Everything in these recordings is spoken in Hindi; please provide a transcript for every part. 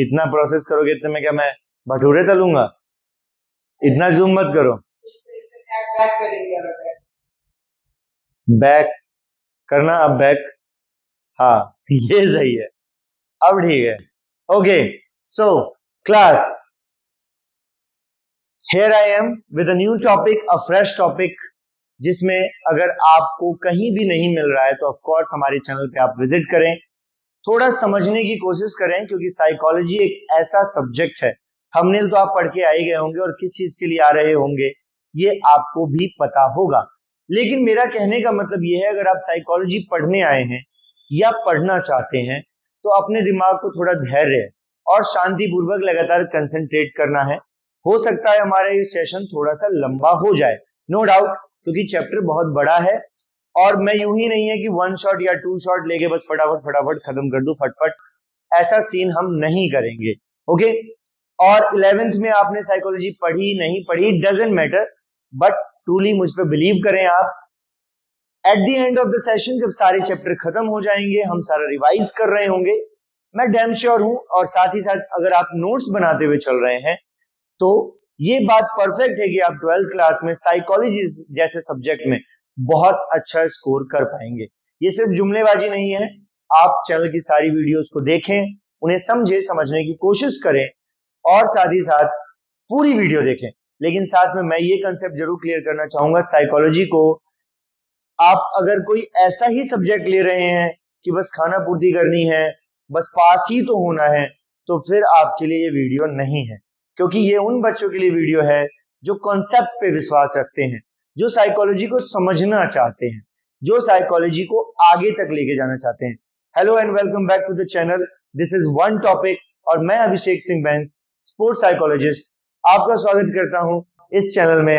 इतना प्रोसेस करोगे इतने में क्या मैं भटूरे तलूंगा? इतना जूम मत करो। बैक करना, अब बैक। हाँ ये सही है, अब ठीक है। Okay so class, here I am with a new topic, a fresh topic, जिसमें अगर आपको कहीं भी नहीं मिल रहा है तो ऑफ कोर्स हमारे चैनल पे आप विजिट करें, थोड़ा समझने की कोशिश करें, क्योंकि साइकोलॉजी एक ऐसा सब्जेक्ट है, थंबनेल तो आप पढ़ के आ ही गए होंगे और किस चीज के लिए आ रहे होंगे ये आपको भी पता होगा। लेकिन मेरा कहने का मतलब ये है, अगर आप साइकोलॉजी पढ़ने आए हैं या पढ़ना चाहते हैं तो अपने दिमाग को थोड़ा धैर्य और शांतिपूर्वक लगातार कंसंट्रेट करना है। हो सकता है हमारा ये सेशन थोड़ा सा लंबा हो जाए, नो डाउट, क्योंकि चैप्टर बहुत बड़ा है और मैं यूं ही नहीं है कि वन शॉट या टू शॉट लेके बस फटाफट फटाफट खत्म कर दूं फटफट, ऐसा सीन हम नहीं करेंगे। ओके, और 11th में आपने साइकोलॉजी पढ़ी नहीं पढ़ी डजंट मैटर, बट ट्रूली मुझ पे बिलीव करें आप, at the end of the session जब सारे चैप्टर खत्म हो जाएंगे, हम सारा रिवाइज कर रहे होंगे, मैं डैम श्योर हूं, और साथ ही साथ अगर आप नोट्स बनाते हुए चल रहे हैं तो ये बात परफेक्ट है कि आप 12th क्लास में साइकोलॉजी जैसे सब्जेक्ट में बहुत अच्छा स्कोर कर पाएंगे। ये सिर्फ जुमलेबाजी नहीं है, आप चैनल की सारी वीडियोस को देखें, उन्हें समझे, समझने की कोशिश करें और साथ ही साथ पूरी वीडियो देखें। लेकिन साथ में मैं ये कंसेप्ट जरूर क्लियर करना चाहूंगा, साइकोलॉजी को आप अगर कोई ऐसा ही सब्जेक्ट ले रहे हैं कि बस खाना पूर्ति करनी है, बस पास ही तो होना है, तो फिर आपके लिए ये वीडियो नहीं है, क्योंकि ये उन बच्चों के लिए वीडियो है जो कॉन्सेप्ट पे विश्वास रखते हैं, जो साइकोलॉजी को समझना चाहते हैं, जो साइकोलॉजी को आगे तक लेके जाना चाहते हैं। Hello and welcome back to the channel, this is one topic और मैं अभिषेक सिंह बैंस, स्पोर्ट्स साइकोलॉजिस्ट, आपका स्वागत करता हूं इस चैनल में।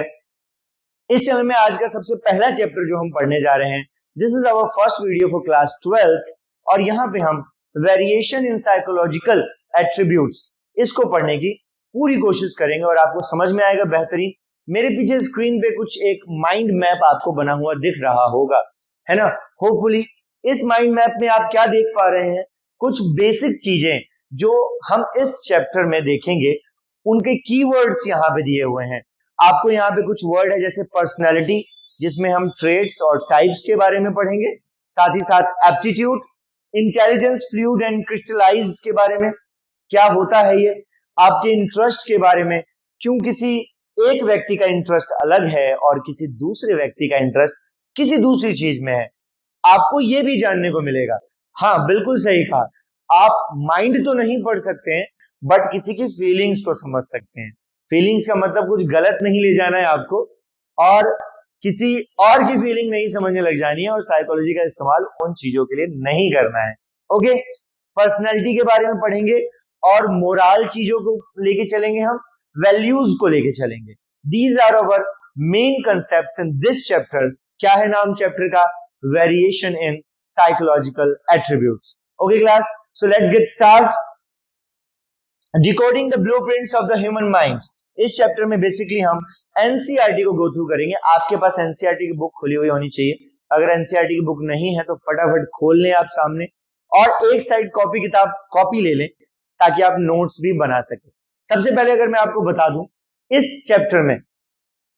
इस चैनल में आज का सबसे पहला चैप्टर जो हम पढ़ने जा रहे हैं, this is our first video for class 12th, और यहाँ पे हम वेरिएशन इन साइकोलॉजिकल एट्रीब्यूट्स इसको पढ़ने की पूरी कोशिश करेंगे और आपको समझ में आएगा बेहतरीन। मेरे पीछे स्क्रीन पे कुछ एक माइंड मैप आपको बना हुआ दिख रहा होगा, है ना? होपफुली इस माइंड मैप में आप क्या देख पा रहे हैं, कुछ बेसिक चीजें जो हम इस चैप्टर में देखेंगे, उनके कीवर्ड्स यहाँ पे दिए हुए हैं। आपको यहाँ पे कुछ वर्ड है जैसे पर्सनैलिटी, जिसमें हम ट्रेड्स और टाइप्स के बारे में पढ़ेंगे, साथ ही साथ aptitude, intelligence, fluid and crystallised के बारे में, क्या होता है ये, आपके इंटरेस्ट के बारे में, क्यों किसी एक व्यक्ति का इंटरेस्ट अलग है और किसी दूसरे व्यक्ति का इंटरेस्ट किसी दूसरी चीज में है, आपको ये भी जानने को मिलेगा। हाँ बिल्कुल सही कहा, आप माइंड तो नहीं पढ़ सकते हैं बट किसी की फीलिंग्स को समझ सकते हैं। फीलिंग्स का मतलब कुछ गलत नहीं ले जाना है आपको और किसी और की फीलिंग नहीं समझने लग जानी है, और साइकोलॉजी का इस्तेमाल उन चीजों के लिए नहीं करना है। ओके, पर्सनैलिटी के बारे में पढ़ेंगे और मोरल चीजों को लेके चलेंगे, हम वैल्यूज को लेके चलेंगे। These are our main concepts in this chapter. क्या है नाम चैप्टर का? Variation in psychological attributes. Okay class, so let's get start. Decoding the blueprints of the human mind. इस चैप्टर में बेसिकली हम एनसीईआरटी को गो थ्रू करेंगे। आपके पास एनसीईआरटी की बुक खुली हुई होनी चाहिए, अगर एनसीईआरटी की बुक नहीं है तो फटाफट खोल लें आप सामने और एक साइड कॉपी ले लें ताकि आप नोट्स भी बना सके। सबसे पहले अगर मैं आपको बता दूं, इस चैप्टर में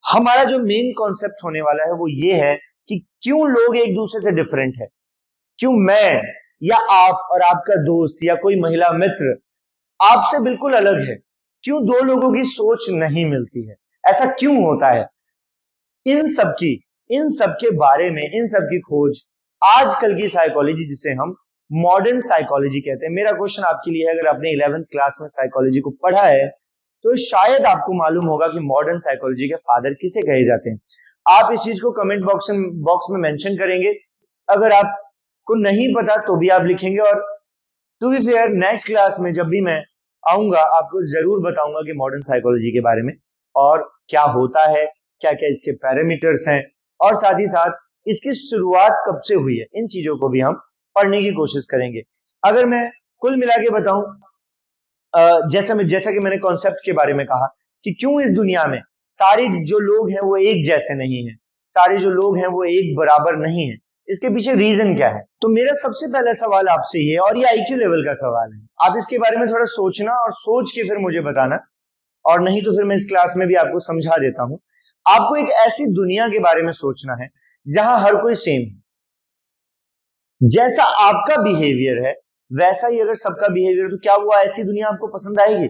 हमारा जो मेन कॉन्सेप्ट होने वाला है वो ये है कि क्यों लोग एक दूसरे से डिफरेंट है, क्यों मैं या आप और आपका दोस्त या कोई महिला मित्र आपसे बिल्कुल अलग है, क्यों दो लोगों की सोच नहीं मिलती है, ऐसा क्यों होता है, इन सब के बारे में, इन सब की खोज आजकल की साइकोलॉजी, जिसे हम मॉडर्न साइकोलॉजी कहते हैं। मेरा क्वेश्चन आपके लिए है, अगर आपने 11th क्लास में साइकोलॉजी को पढ़ा है तो शायद आपको मालूम होगा कि मॉडर्न साइकोलॉजी के फादर किसे कहे जाते हैं। आप इस चीज को कमेंट बॉक्स में मेंशन करेंगे, अगर आपको नहीं पता तो भी आप लिखेंगे, और to be fair next class में जब भी मैं आऊंगा आपको जरूर बताऊंगा कि मॉडर्न साइकोलॉजी के बारे में और क्या होता है, क्या क्या इसके पैरामीटर्स हैं, और साथ ही साथ इसकी शुरुआत कब से हुई है, इन चीजों को भी हम पढ़ने की कोशिश करेंगे। अगर मैं कुल मिला के बताऊं, जैसा कि मैंने कॉन्सेप्ट के बारे में कहा कि क्यों इस दुनिया में सारे जो लोग हैं वो एक जैसे नहीं है, सारे जो लोग हैं वो एक बराबर नहीं है, इसके पीछे रीजन क्या है? तो मेरा सबसे पहला सवाल आपसे ये, और ये आईक्यू लेवल का सवाल है, आप इसके बारे में थोड़ा सोचना और सोच के फिर मुझे बताना, और नहीं तो फिर मैं इस क्लास में भी आपको समझा देता हूं। आपको एक ऐसी दुनिया के बारे में सोचना है जहां हर कोई सेम है। जैसा आपका बिहेवियर है वैसा ही अगर सबका बिहेवियर, तो क्या हुआ, ऐसी दुनिया आपको पसंद आएगी?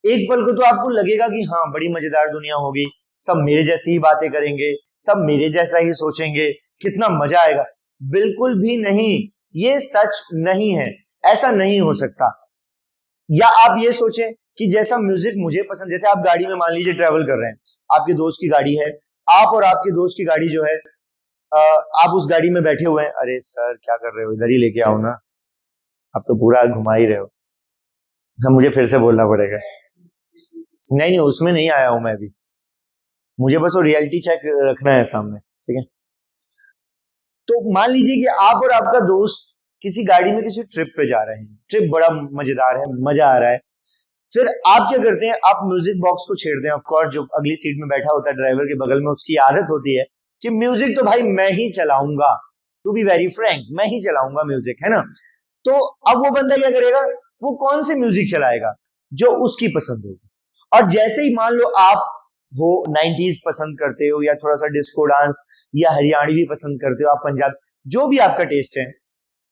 एक पल को तो आपको लगेगा कि हाँ बड़ी मजेदार दुनिया होगी, सब मेरे जैसी ही बातें करेंगे, सब मेरे जैसा ही सोचेंगे, कितना मजा आएगा। बिल्कुल भी नहीं, ये सच नहीं है, ऐसा नहीं हो सकता। या आप ये सोचें कि जैसा म्यूजिक मुझे पसंद, जैसे आप गाड़ी में मान लीजिए ट्रेवल कर रहे हैं, आपके दोस्त की गाड़ी है, आप और आपके दोस्त की गाड़ी जो है, आप उस गाड़ी में बैठे हुए हैं। अरे सर क्या कर रहे हो, इधर ही लेके आओ ना, आप तो पूरा घुमा ही रहे हो। हाँ, मुझे फिर से बोलना पड़ेगा। नहीं नहीं, उसमें नहीं आया हूं मैं अभी, मुझे बस वो रियलिटी चेक रखना है सामने, ठीक है। तो मान लीजिए कि आप और आपका दोस्त किसी गाड़ी में किसी ट्रिप पे जा रहे हैं, ट्रिप बड़ा मजेदार है, मजा आ रहा है। फिर आप क्या करते हैं, आप म्यूजिक बॉक्स को छेड़ते हैं। ऑफ कोर्स जो अगली सीट में बैठा होता है ड्राइवर के बगल में, उसकी आदत होती है कि म्यूजिक तो भाई मैं ही चलाऊंगा, टू बी वेरी फ्रैंक, मैं ही चलाऊंगा म्यूजिक, है ना। तो अब वो बंदा क्या करेगा, वो कौन से म्यूजिक चलाएगा जो उसकी पसंद होगी। और जैसे ही मान लो आप हो 90s पसंद करते हो, या थोड़ा सा डिस्को डांस या हरियाणवी पसंद करते हो, आप पंजाब, जो भी आपका टेस्ट है,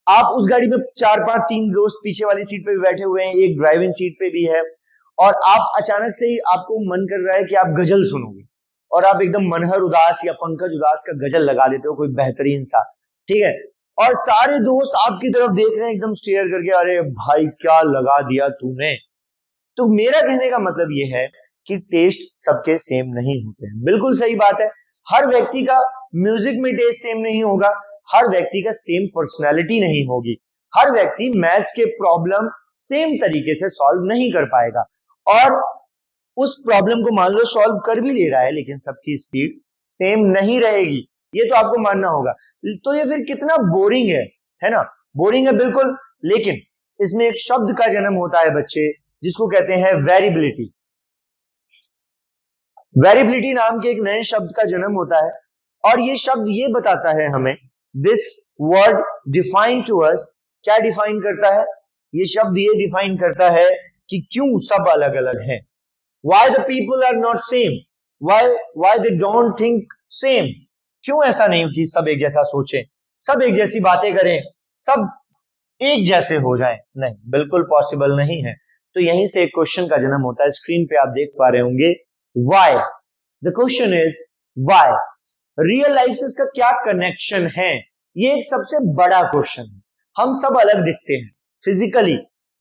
आप उस गाड़ी में चार पांच तीन दोस्त पीछे वाली सीट पे भी बैठे हुए हैं, एक ड्राइविंग सीट पे भी है, और आप अचानक से ही आपको मन कर रहा है कि आप गजल सुनोगे, और आप एकदम मनहर उदास या पंकज उदास का गजल लगा देते हो, कोई बेहतरीन सा, ठीक है। और सारे दोस्त आपकी तरफ देख रहे हैं एकदम स्टेयर करके, अरे भाई क्या लगा दिया तूने। तो मेरा कहने का मतलब यह है कि टेस्ट सबके सेम नहीं होते हैं, बिल्कुल सही बात है। हर व्यक्ति का म्यूजिक में टेस्ट सेम नहीं होगा, हर व्यक्ति का सेम पर्सनैलिटी नहीं होगी, हर व्यक्ति मैथ्स के प्रॉब्लम सेम तरीके से सॉल्व नहीं कर पाएगा, और उस प्रॉब्लम को मान लो सॉल्व कर भी ले रहा है, लेकिन सबकी स्पीड सेम नहीं रहेगी, ये तो आपको मानना होगा। तो ये फिर कितना बोरिंग है ना, बोरिंग है बिल्कुल। लेकिन इसमें एक शब्द का जन्म होता है बच्चे, जिसको कहते हैं वेरिएबिलिटी। वेरिएबिलिटी नाम के एक नए शब्द का जन्म होता है, और ये शब्द ये बताता है हमें, this word define to us, क्या डिफाइन करता है ये शब्द, ये डिफाइन करता है कि क्यों सब अलग अलग हैं, why the people are not same, why they don't think same, क्यों ऐसा नहीं कि सब एक जैसा सोचें, सब एक जैसी बातें करें, सब एक जैसे हो जाएं, नहीं, बिल्कुल पॉसिबल नहीं है। तो यहीं से एक क्वेश्चन का जन्म होता है, स्क्रीन पे आप देख पा रहे होंगे, why, the question is why, real life से इसका क्या कनेक्शन है, ये एक सबसे बड़ा क्वेश्चन है। हम सब अलग दिखते हैं फिजिकली,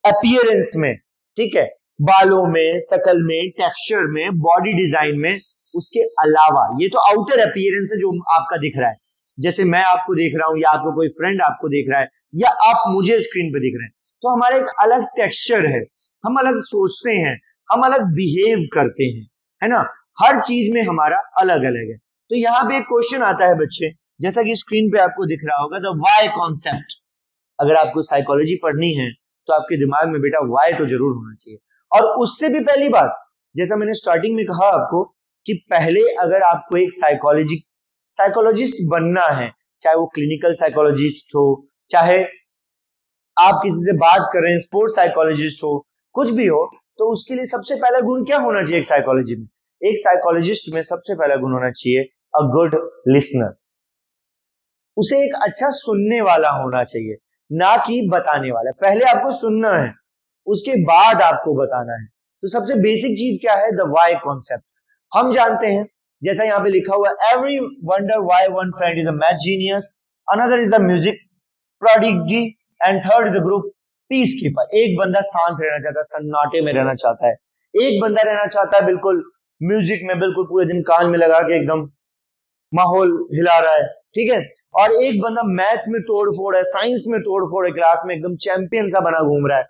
अपीयरेंस में, ठीक है, बालों में, शकल में, टेक्सचर में, बॉडी डिजाइन में। उसके अलावा ये तो आउटर अपीयरेंस है जो आपका दिख रहा है, जैसे मैं आपको देख रहा हूं, या आपको कोई फ्रेंड आपको देख रहा है, या आप मुझे स्क्रीन पे दिख रहे हैं, तो हमारा एक अलग टेक्सचर है, हम अलग सोचते हैं, हम अलग बिहेव करते हैं, है ना, हर चीज में हमारा अलग अलग है। तो यहाँ पे एक क्वेश्चन आता है बच्चे, जैसा कि स्क्रीन पे आपको दिख रहा होगा, द वाई कॉन्सेप्ट। अगर आपको साइकोलॉजी पढ़नी है तो आपके दिमाग में बेटा वाई तो जरूर होना चाहिए। और उससे भी पहली बात, जैसा मैंने स्टार्टिंग में कहा आपको, कि पहले अगर आपको एक साइकोलॉजिस्ट बनना है, चाहे वो क्लिनिकल साइकोलॉजिस्ट हो, चाहे आप किसी से बात कर रहे हैं, स्पोर्ट्स साइकोलॉजिस्ट हो, कुछ भी हो, तो उसके लिए सबसे पहला गुण क्या होना चाहिए एक साइकोलॉजी में, एक साइकोलॉजिस्ट में सबसे पहला गुण होना चाहिए अ गुड लिसनर। उसे एक अच्छा सुनने वाला होना चाहिए, ना कि बताने वाला। पहले आपको सुनना है, उसके बाद आपको बताना है। तो सबसे बेसिक चीज क्या है, द वाई कॉन्सेप्ट। हम जानते हैं, जैसा यहाँ पे लिखा हुआ, every wonder why one friend is a math genius, another is a music prodigy, and third is a group piece keeper. एक बंदा शांत रहना चाहता है, सन्नाटे में रहना चाहता है, एक बंदा रहना चाहता है बिल्कुल म्यूजिक में, बिल्कुल पूरे दिन कान में लगा के एकदम माहौल हिला रहा है, ठीक है। और एक बंदा मैथ्स में तोड़फोड़ है, साइंस में तोड़फोड़ है, क्लास में एकदम चैंपियन सा बना घूम रहा है।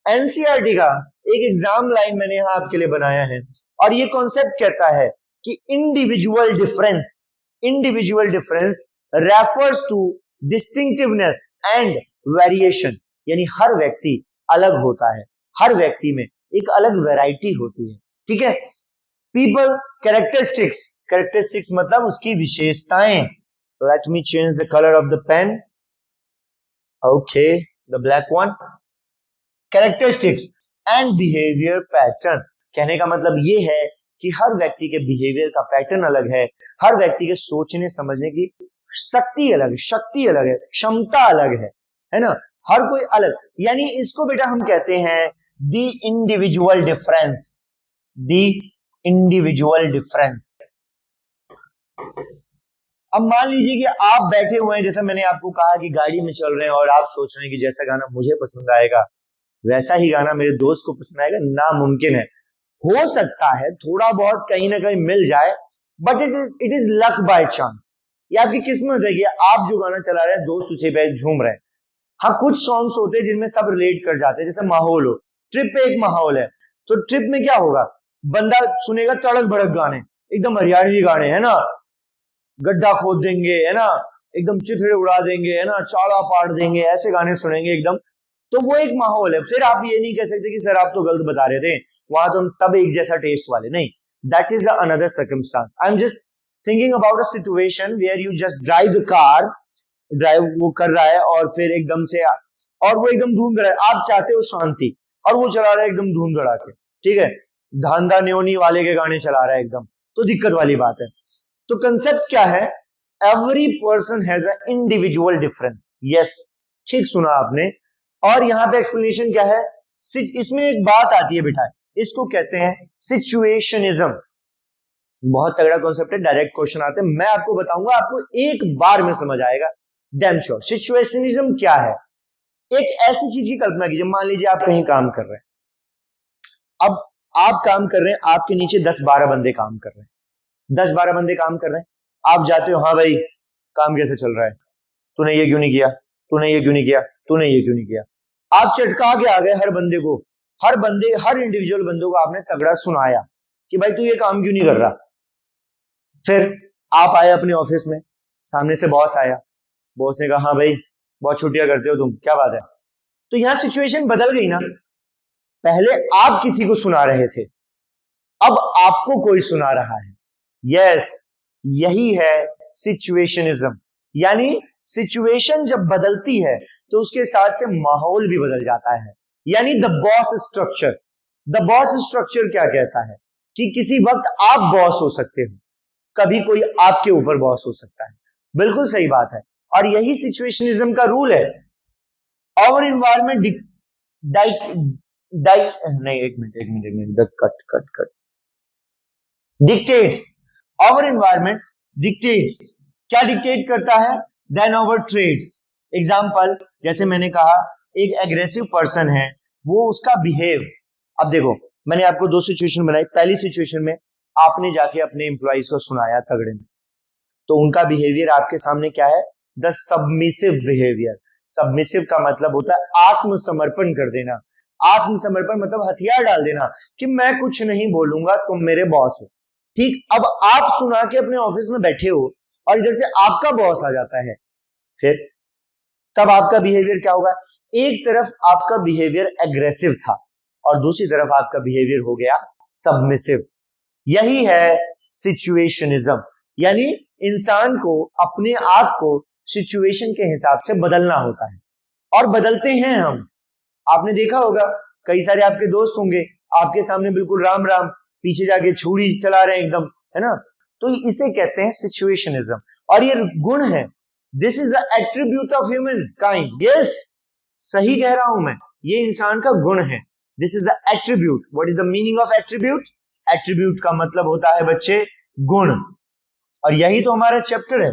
एनसीईआरटी का एक एग्जाम लाइन मैंने यहां आपके लिए बनाया है, और ये कॉन्सेप्ट कहता है कि individual difference refers to distinctiveness and variation, यानी हर व्यक्ति अलग होता है, हर व्यक्ति में एक अलग वैरायटी होती है, ठीक है। पीपल कैरेक्टरिस्टिक्स मतलब उसकी विशेषताएं, Let me change the color of the pen. Okay, the black one. Characteristics and behavior pattern. कहने का मतलब ये है कि हर व्यक्ति के बिहेवियर का पैटर्न अलग है, हर व्यक्ति के सोचने समझने की शक्ति अलग है, क्षमता अलग है ना, हर कोई अलग। यानी इसको बेटा हम कहते हैं the individual difference, the individual difference. अब मान लीजिए कि आप बैठे हुए हैं, जैसा मैंने आपको कहा कि गाड़ी में चल रहे हैं और आप सोच रहे हैं कि जैसा गाना मुझे पसंद आएगा वैसा ही गाना मेरे दोस्त को पसंद आएगा, नामुमकिन है। हो सकता है थोड़ा बहुत कहीं ना कहीं मिल जाए, but it is luck by chance. ये आपकी किस्मत है कि आप जो गाना चला रहे हैं दोस्त उसी पे झूम रहे हैं। हाँ, कुछ सॉन्ग्स होते हैं जिनमें सब रिलेट कर जाते हैं, जैसे माहौल हो, ट्रिप पे एक माहौल है, तो ट्रिप में क्या होगा, बंदा सुनेगा तड़क भड़क गाने, एकदम हरियाणवी गाने, है ना, गड्ढा खोद देंगे, है ना, एकदम चिथड़े उड़ा देंगे, है ना, चाला पाट देंगे, ऐसे गाने सुनेंगे एकदम। तो वो एक माहौल है। फिर आप ये नहीं कह सकते कि सर आप तो गलत बता रहे थे, वहां तो हम सब एक जैसा टेस्ट वाले, नहीं, that is another circumstance. I am just thinking about a situation where you just drive the car, drive वो कर रहा है और फिर एकदम से और वो एकदम धूम धड़ा, आप चाहते हो शांति और वो चला रहा है एकदम धूम धड़ा के, ठीक है, धांधा न्योनी वाले के गाने चला रहा है एकदम, तो दिक्कत वाली बात है। तो कंसेप्ट क्या है, every person has a individual difference. Yes, ठीक सुना आपने। और यहाँ पे एक्सप्लेनेशन क्या है, इसमें एक बात आती है बेटा, इसको कहते हैं सिचुएशनिज्म। बहुत तगड़ा कॉन्सेप्ट है, डायरेक्ट क्वेश्चन आते हैं, मैं आपको बताऊंगा, आपको एक बार में समझ आएगा, डैम श्योर। सिचुएशनिज्म क्या है, एक ऐसी चीज की कल्पना कीजिए, मान लीजिए आप कहीं काम कर रहे हैं, अब आप काम कर रहे हैं, आपके नीचे 10-12 बंदे काम कर रहे हैं, 10-12 बंदे काम कर रहे हैं, आप जाते हो, हाँ भाई काम कैसे चल रहा है, तूने ये क्यों नहीं किया, तूने ये क्यों नहीं किया, तूने ये क्यों नहीं किया। आप चटका के आ गए हर बंदे को, हर इंडिविजुअल बंदों को आपने तगड़ा सुनाया कि भाई तू ये काम क्यों नहीं कर रहा। फिर आप आए अपने ऑफिस में, सामने से बॉस आया, बॉस ने कहा हाँ भाई बहुत छुट्टियां करते हो तुम, क्या बात है। तो यहां सिचुएशन बदल गई ना, पहले आप किसी को सुना रहे थे, अब आपको कोई सुना रहा है। यस, यही है सिचुएशनिज्म। यानी सिचुएशन जब बदलती है तो उसके साथ से माहौल भी बदल जाता है। यानी the boss structure, the boss structure क्या कहता है कि किसी वक्त आप बॉस हो सकते हो, कभी कोई आपके ऊपर बॉस हो सकता है। बिल्कुल सही बात है, और यही सिचुएशनिज्म का रूल है। Our environment dictates, our environment dictates, क्या डिक्टेट करता है, देन आवर ट्रेड्स। एग्जाम्पल, जैसे मैंने कहा एक एग्रेसिव पर्सन है, वो उसका बिहेव, अब देखो मैंने आपको दो सिचुएशन बनाई, पहली सिचुएशन में आपने जाके अपने एम्प्लॉइज को सुनाया तगड़े में, तो उनका बिहेवियर आपके सामने क्या है, द सबमिसिव बिहेवियर। सबमिसिव का मतलब होता है आत्मसमर्पण कर देना, आत्मसमर्पण मतलब हथियार डाल देना कि मैं कुछ नहीं बोलूंगा, तुम मेरे बॉस हो। ठीक, अब आप सुना के अपने ऑफिस में बैठे हो और इधर से आपका बॉस आ जाता है, फिर तब आपका बिहेवियर क्या होगा, एक तरफ आपका बिहेवियर एग्रेसिव था और दूसरी तरफ आपका बिहेवियर हो गया सबमिसिव। यही है सिचुएशनिज्म। यानी इंसान को अपने आप को सिचुएशन के हिसाब से बदलना होता है, और बदलते हैं हम। आपने देखा होगा कई सारे आपके दोस्त होंगे, आपके सामने बिल्कुल राम राम, पीछे जाके छुरी चला रहे हैं एकदम, है ना। तो इसे कहते हैं सिचुएशनिज्म, और ये गुण है, this is the attribute of human kind. Yes, सही कह रहा हूं मैं, ये इंसान का गुण है, this is the attribute. What is the meaning of attribute, attribute का मतलब होता है बच्चे गुण, और यही तो हमारा चैप्टर है।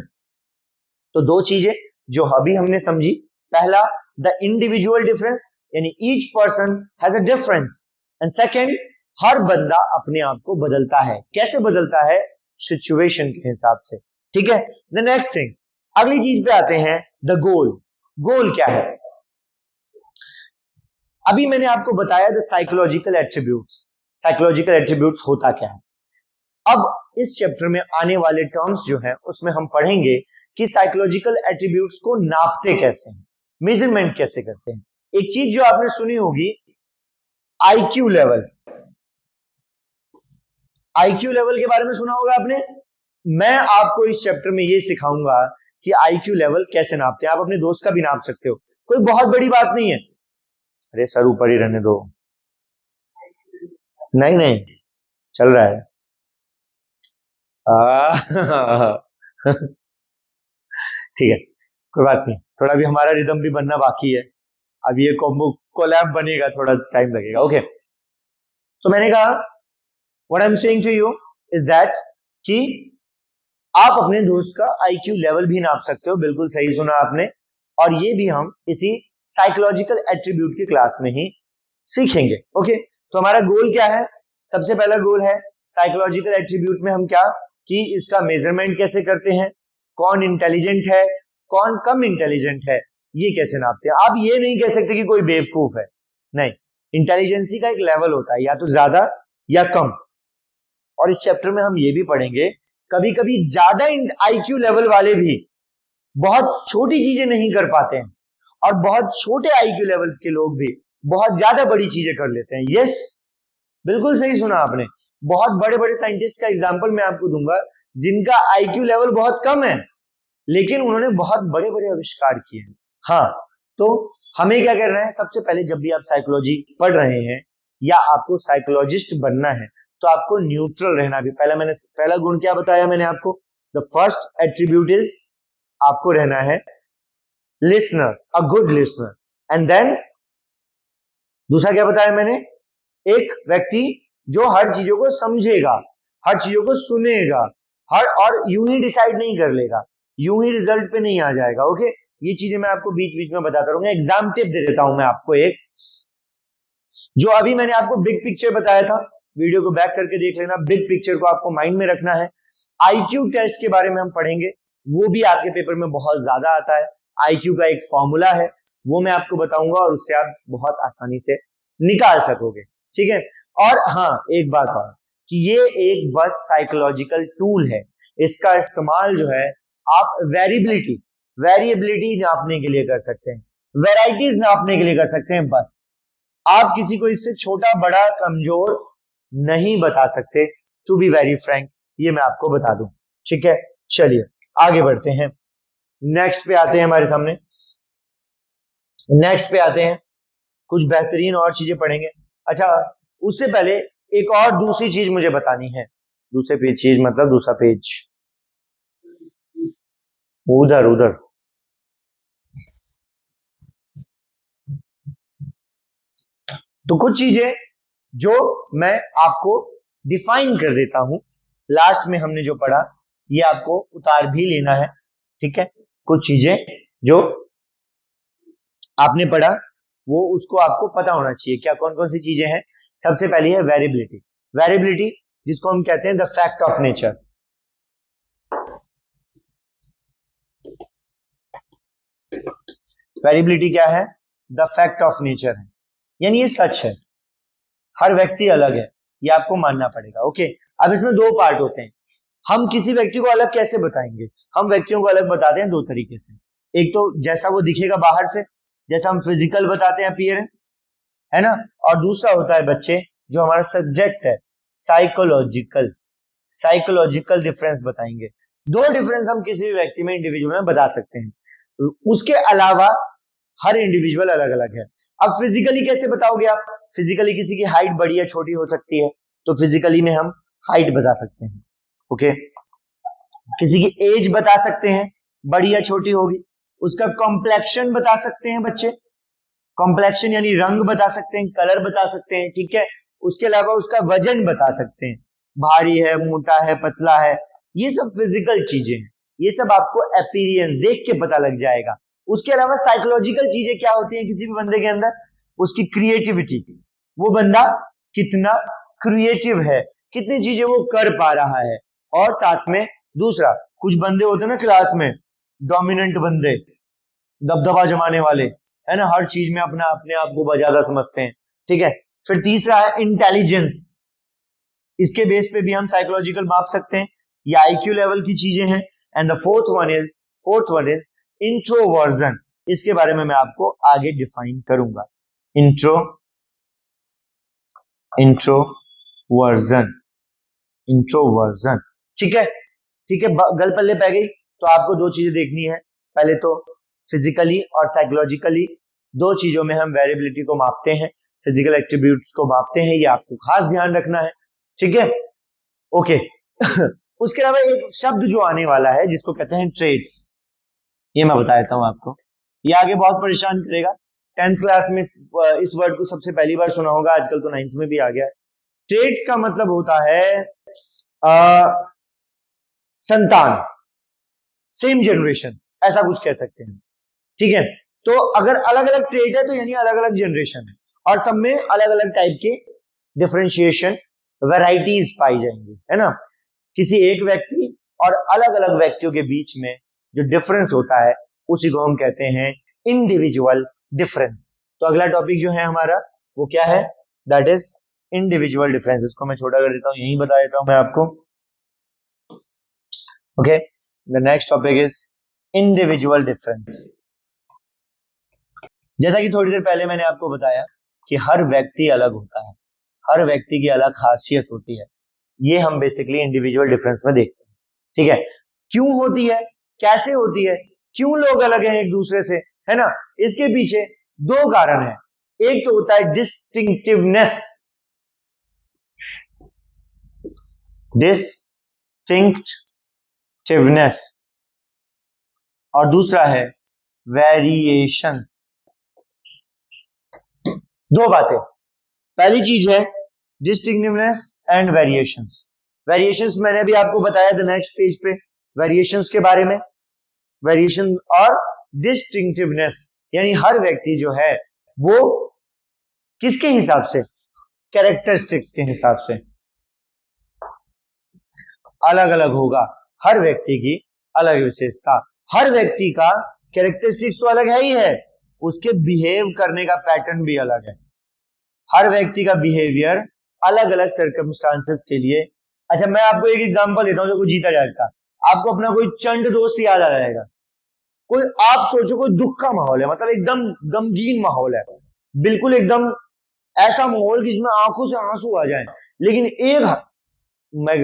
तो दो चीजें जो अभी हमने समझी, पहला द इंडिविजुअल डिफरेंस, यानी each person has a difference, and second हर बंदा अपने आप को बदलता है। कैसे बदलता है, सिचुएशन के हिसाब से। ठीक है, द नेक्स्ट थिंग, अगली चीज पे आते हैं, द गोल। गोल क्या है, अभी मैंने आपको बताया the psychological attributes. Psychological attributes होता क्या है। अब इस चैप्टर में आने वाले टर्म्स जो हैं उसमें हम पढ़ेंगे कि साइकोलॉजिकल एट्रीब्यूट्स को नापते कैसे हैं, मेजरमेंट कैसे करते हैं। एक चीज जो आपने सुनी होगी, आईक्यू लेवल। आईक्यू लेवल के बारे में सुना होगा आपने। मैं आपको इस चैप्टर में ये सिखाऊंगा कि आईक्यू लेवल कैसे नापते हैं। आप अपने दोस्त का भी नाप सकते हो, कोई बहुत बड़ी बात नहीं है। अरे सर ऊपर ही रहने दो, नहीं नहीं चल रहा है। ठीक है, कोई बात नहीं, थोड़ा भी हमारा रिदम भी बनना बाकी है। अब ये कॉम्बो कोलैब बनेगा, थोड़ा टाइम लगेगा। ओके, तो मैंने कहा what I am saying to you is that कि आप अपने दोस्त का आईक्यू लेवल भी नाप सकते हो, बिल्कुल सही सुना आपने। और ये भी हम इसी साइकोलॉजिकल एट्रीब्यूट की क्लास में ही सीखेंगे। ओके, तो हमारा गोल क्या है? सबसे पहला गोल है साइकोलॉजिकल एट्रीब्यूट में हम क्या कि इसका मेजरमेंट कैसे करते हैं, कौन इंटेलिजेंट है, कौन कम इंटेलिजेंट है, ये कैसे नापते हैं। आप ये नहीं कह सकते कि कोई बेवकूफ है, नहीं, इंटेलिजेंसी का एक लेवल होता है, या तो ज्यादा या कम। और इस चैप्टर में हम ये भी पढ़ेंगे कभी कभी ज्यादा आईक्यू लेवल वाले भी बहुत छोटी चीजें नहीं कर पाते हैं, और बहुत छोटे आईक्यू लेवल के लोग भी बहुत ज्यादा बड़ी चीजें कर लेते हैं। यस, बिल्कुल सही सुना आपने। बहुत बड़े बड़े साइंटिस्ट का एग्जांपल मैं आपको दूंगा जिनका आईक्यू लेवल बहुत कम है, लेकिन उन्होंने बहुत बड़े बड़े आविष्कार किए हैं। हाँ, तो हमें क्या करना है, सबसे पहले जब भी आप साइकोलॉजी पढ़ रहे हैं या आपको साइकोलॉजिस्ट बनना है, तो आपको न्यूट्रल रहना भी। पहला गुण क्या बताया मैंने आपको? द फर्स्ट एट्रीब्यूट इज आपको रहना है listener, a good listener. And then दूसरा क्या बताया मैंने? एक व्यक्ति जो हर चीजों को समझेगा, हर चीजों को सुनेगा, और यूं ही डिसाइड नहीं कर लेगा, यूं ही रिजल्ट पे नहीं आ जाएगा। ओके, ये चीजें मैं आपको बीच बीच में बताता रहूंगा। एग्जाम टिप दे देता हूं मैं आपको एक, जो अभी मैंने आपको बिग पिक्चर बताया था, वीडियो को बैक करके देख लेना, बिग पिक्चर को आपको माइंड में रखना है। आईक्यू टेस्ट के बारे में हम पढ़ेंगे, वो भी आपके पेपर में बहुत ज्यादा आता है। आईक्यू का एक फॉर्मूला है, वो मैं आपको बताऊंगा और उससे आप बहुत आसानी से निकाल सकोगे। ठीक है, और हाँ एक बात और, कि ये एक बस साइकोलॉजिकल टूल है, इसका इस्तेमाल जो है आप वेरिएबिलिटी नापने के लिए कर सकते हैं, वेराइटीज नापने के लिए कर सकते हैं। बस आप किसी को इससे छोटा बड़ा कमजोर नहीं बता सकते, टू बी वेरी फ्रैंक, ये मैं आपको बता दूं। ठीक है, चलिए आगे बढ़ते हैं, नेक्स्ट पे आते हैं। हमारे सामने नेक्स्ट पे आते हैं, कुछ बेहतरीन और चीजें पढ़ेंगे। अच्छा, उससे पहले एक और दूसरी चीज मुझे बतानी है। दूसरे पेज चीज मतलब दूसरा पेज, उधर उधर। तो कुछ चीजें जो मैं आपको डिफाइन कर देता हूं, लास्ट में हमने जो पढ़ा ये आपको उतार भी लेना है। ठीक है, कुछ चीजें जो आपने पढ़ा वो उसको आपको पता होना चाहिए, क्या कौन कौन सी चीजें हैं। सबसे पहली है वेरिएबिलिटी। वेरिएबिलिटी जिसको हम कहते हैं the fact of nature. Variability क्या है? द फैक्ट ऑफ नेचर है, यानी ये सच है, हर व्यक्ति अलग है, ये आपको मानना पड़ेगा। ओके, अब इसमें दो पार्ट होते हैं। हम किसी व्यक्ति को अलग कैसे बताएंगे? हम व्यक्तियों को अलग बताते हैं दो तरीके से। एक तो जैसा वो दिखेगा बाहर से, जैसा हम फिजिकल बताते हैं अपीयरेंस, है ना, और दूसरा होता है बच्चे जो हमारा सब्जेक्ट है साइकोलॉजिकल। साइकोलॉजिकल डिफरेंस बताएंगे। दो डिफरेंस हम किसी भी व्यक्ति में, इंडिविजुअल में बता सकते हैं, उसके अलावा हर इंडिविजुअल अलग अलग है। अब फिजिकली कैसे बताओगे आप? फिजिकली किसी की हाइट बड़ी या छोटी हो सकती है, तो फिजिकली में हम हाइट बता सकते हैं। ओके, किसी की एज बता सकते हैं, बड़ी या छोटी होगी। उसका कॉम्प्लेक्शन बता सकते हैं बच्चे, कॉम्प्लेक्शन यानी रंग बता सकते हैं, कलर बता सकते हैं। ठीक है, उसके अलावा उसका वजन बता सकते हैं, भारी है, मोटा है, पतला है, ये सब फिजिकल चीजें हैं, ये सब आपको अपीयरेंस देख के पता लग जाएगा। उसके अलावा साइकोलॉजिकल चीजें क्या होती हैं किसी भी बंदे के अंदर? उसकी क्रिएटिविटी, वो बंदा कितना क्रिएटिव है, कितनी चीजें वो कर पा रहा है। और साथ में दूसरा, कुछ बंदे होते हैं ना क्लास में, डोमिनेंट बंदे, दबदबा जमाने वाले, है ना, हर चीज में अपने आप को ज्यादा समझते हैं। ठीक है, फिर तीसरा है इंटेलिजेंस, इसके बेस पे भी हम साइकोलॉजिकल माप सकते हैं, ये आईक्यू लेवल की चीजें हैं। And the fourth one is introversion, इसके बारे में मैं आपको आगे डिफाइन करूंगा। Introversion, introversion. ठीक है, ठीक है, गल पल्ले पै गई। तो आपको दो चीजें देखनी है। पहले तो फिजिकली और साइकोलॉजिकली दो चीजों में हम वेरिएबिलिटी को मापते हैं, फिजिकल एट्रीब्यूट्स को मापते हैं, ये आपको खास ध्यान रखना है, ठीक है, ओके। उसके अलावा एक शब्द जो आने वाला है जिसको कहते हैं ट्रेड्स, ये मैं बता देता हूं आपको, ये आगे बहुत परेशान करेगा। 10th क्लास में इस वर्ड को सबसे पहली बार सुना होगा, आजकल तो 9th में भी आ गया है। ट्रेड्स का मतलब होता है संतान, सेम जनरेशन, ऐसा कुछ कह सकते हैं, ठीक है। तो अगर अलग अलग ट्रेड है तो यानी अलग अलग जनरेशन है, और सब में अलग अलग टाइप के डिफरेंशिएशन, वैरायटीज पाई जाएंगी, है ना। किसी एक व्यक्ति और अलग अलग व्यक्तियों के बीच में जो डिफरेंस होता है उसी को हम कहते हैं इंडिविजुअल डिफरेंस। तो अगला टॉपिक जो है हमारा वो क्या है, दैट इज इंडिविजुअल डिफरेंस। इसको मैं छोटा कर देता हूं, यही बता देता हूं मैं आपको, okay. The next topic is individual difference. जैसा कि थोड़ी देर पहले मैंने आपको बताया कि हर व्यक्ति अलग होता है, हर व्यक्ति की अलग खासियत होती है, ये हम बेसिकली इंडिविजुअल डिफरेंस में देखते हैं, ठीक है। क्यों होती है, कैसे होती है, क्यों लोग अलग हैं एक दूसरे से, है ना। इसके पीछे दो कारण है, एक तो होता है डिस्टिंक्टिवनेस, डिस्टिंक्टिवनेस, और दूसरा है वेरिएशंस। दो बातें, पहली चीज है डिस्टिंक्टिवनेस एंड वेरिएशंस। वेरिएशंस मैंने भी आपको बताया द नेक्स्ट पेज पे वेरिएशंस के बारे में। वेरिएशन और डिस्टिंक्टिवनेस यानी हर व्यक्ति जो है वो किसके हिसाब से, कैरेक्टरिस्टिक्स के हिसाब से अलग अलग होगा, हर व्यक्ति की अलग विशेषता, हर व्यक्ति का कैरेक्टरिस्टिक्स तो अलग है ही है, उसके बिहेव करने का पैटर्न भी अलग है, हर व्यक्ति का बिहेवियर अलग अलग सर्कमस्टांसेस के लिए। अच्छा मैं आपको एक एग्जांपल देता हूं जो कोई जीता जाएगा, आपको अपना कोई चंड दोस्त याद आ जाएगा, कोई आप सोचो कोई दुख का माहौल है, मतलब एकदम गमगीन माहौल है, बिल्कुल एकदम ऐसा माहौल कि जिसमें आंखों से आंसू आ जाए, लेकिन एक, मैं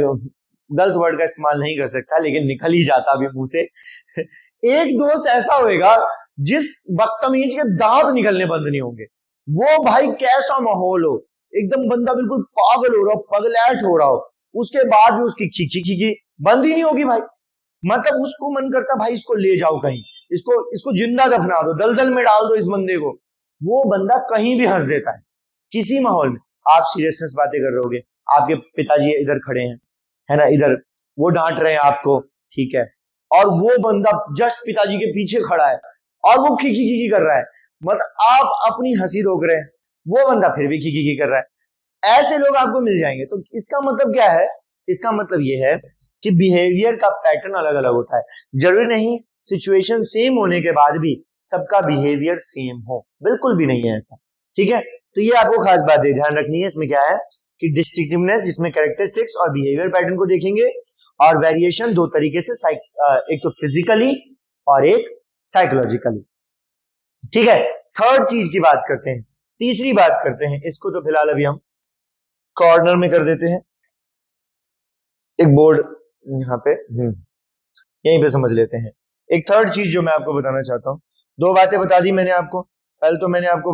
गलत वर्ड का इस्तेमाल नहीं कर सकता लेकिन निकल ही जाता अभी मुंह से, एक दोस्त ऐसा होएगा जिस बदतमीज के दांत निकलने बंद नहीं होंगे, वो भाई कैसा माहौल हो, एकदम बंदा बिल्कुल पागल हो रहा हो, पगलैट हो रहा हो, उसके बाद भी उसकी खिखी खिखी बंद ही नहीं होगी भाई, मतलब उसको मन करता भाई इसको ले जाओ कहीं, इसको जिंदा दफना दो, दलदल में डाल दो इस बंदे को, वो बंदा कहीं भी हंस देता है किसी माहौल में। आप सीरियसनेस बातें कर रहे होगे, आपके पिताजी इधर खड़े हैं, है ना, इधर वो डांट रहे हैं आपको, ठीक है, और वो बंदा जस्ट पिताजी के पीछे खड़ा है और वो खिखी खिखी कर रहा है, मतलब आप अपनी हंसी रोक रहे हैं, वो बंदा फिर भी खिखी खिखी कर रहा है, ऐसे लोग आपको मिल जाएंगे। तो इसका मतलब क्या है, इसका मतलब ये है कि बिहेवियर का पैटर्न अलग अलग होता है, जरूरी नहीं सिचुएशन सेम होने के बाद भी सबका बिहेवियर सेम हो, बिल्कुल भी नहीं है ऐसा, ठीक है। तो ये आपको खास बात ध्यान रखनी है, इसमें क्या है कि डिस्टिंक्टिवनेस जिसमें कैरेक्टरिस्टिक्स और बिहेवियर पैटर्न को देखेंगे, और वेरिएशन दो तरीके से, एक तो फिजिकली और एक साइकोलॉजिकली, ठीक है। थर्ड चीज की बात करते हैं, तीसरी बात करते हैं, इसको तो फिलहाल अभी हम कॉर्नर में कर देते हैं, एक बोर्ड यहाँ पे, यहीं पे समझ लेते हैं। एक थर्ड चीज जो मैं आपको बताना चाहता हूं, दो बातें बता दी मैंने आपको, पहले तो मैंने आपको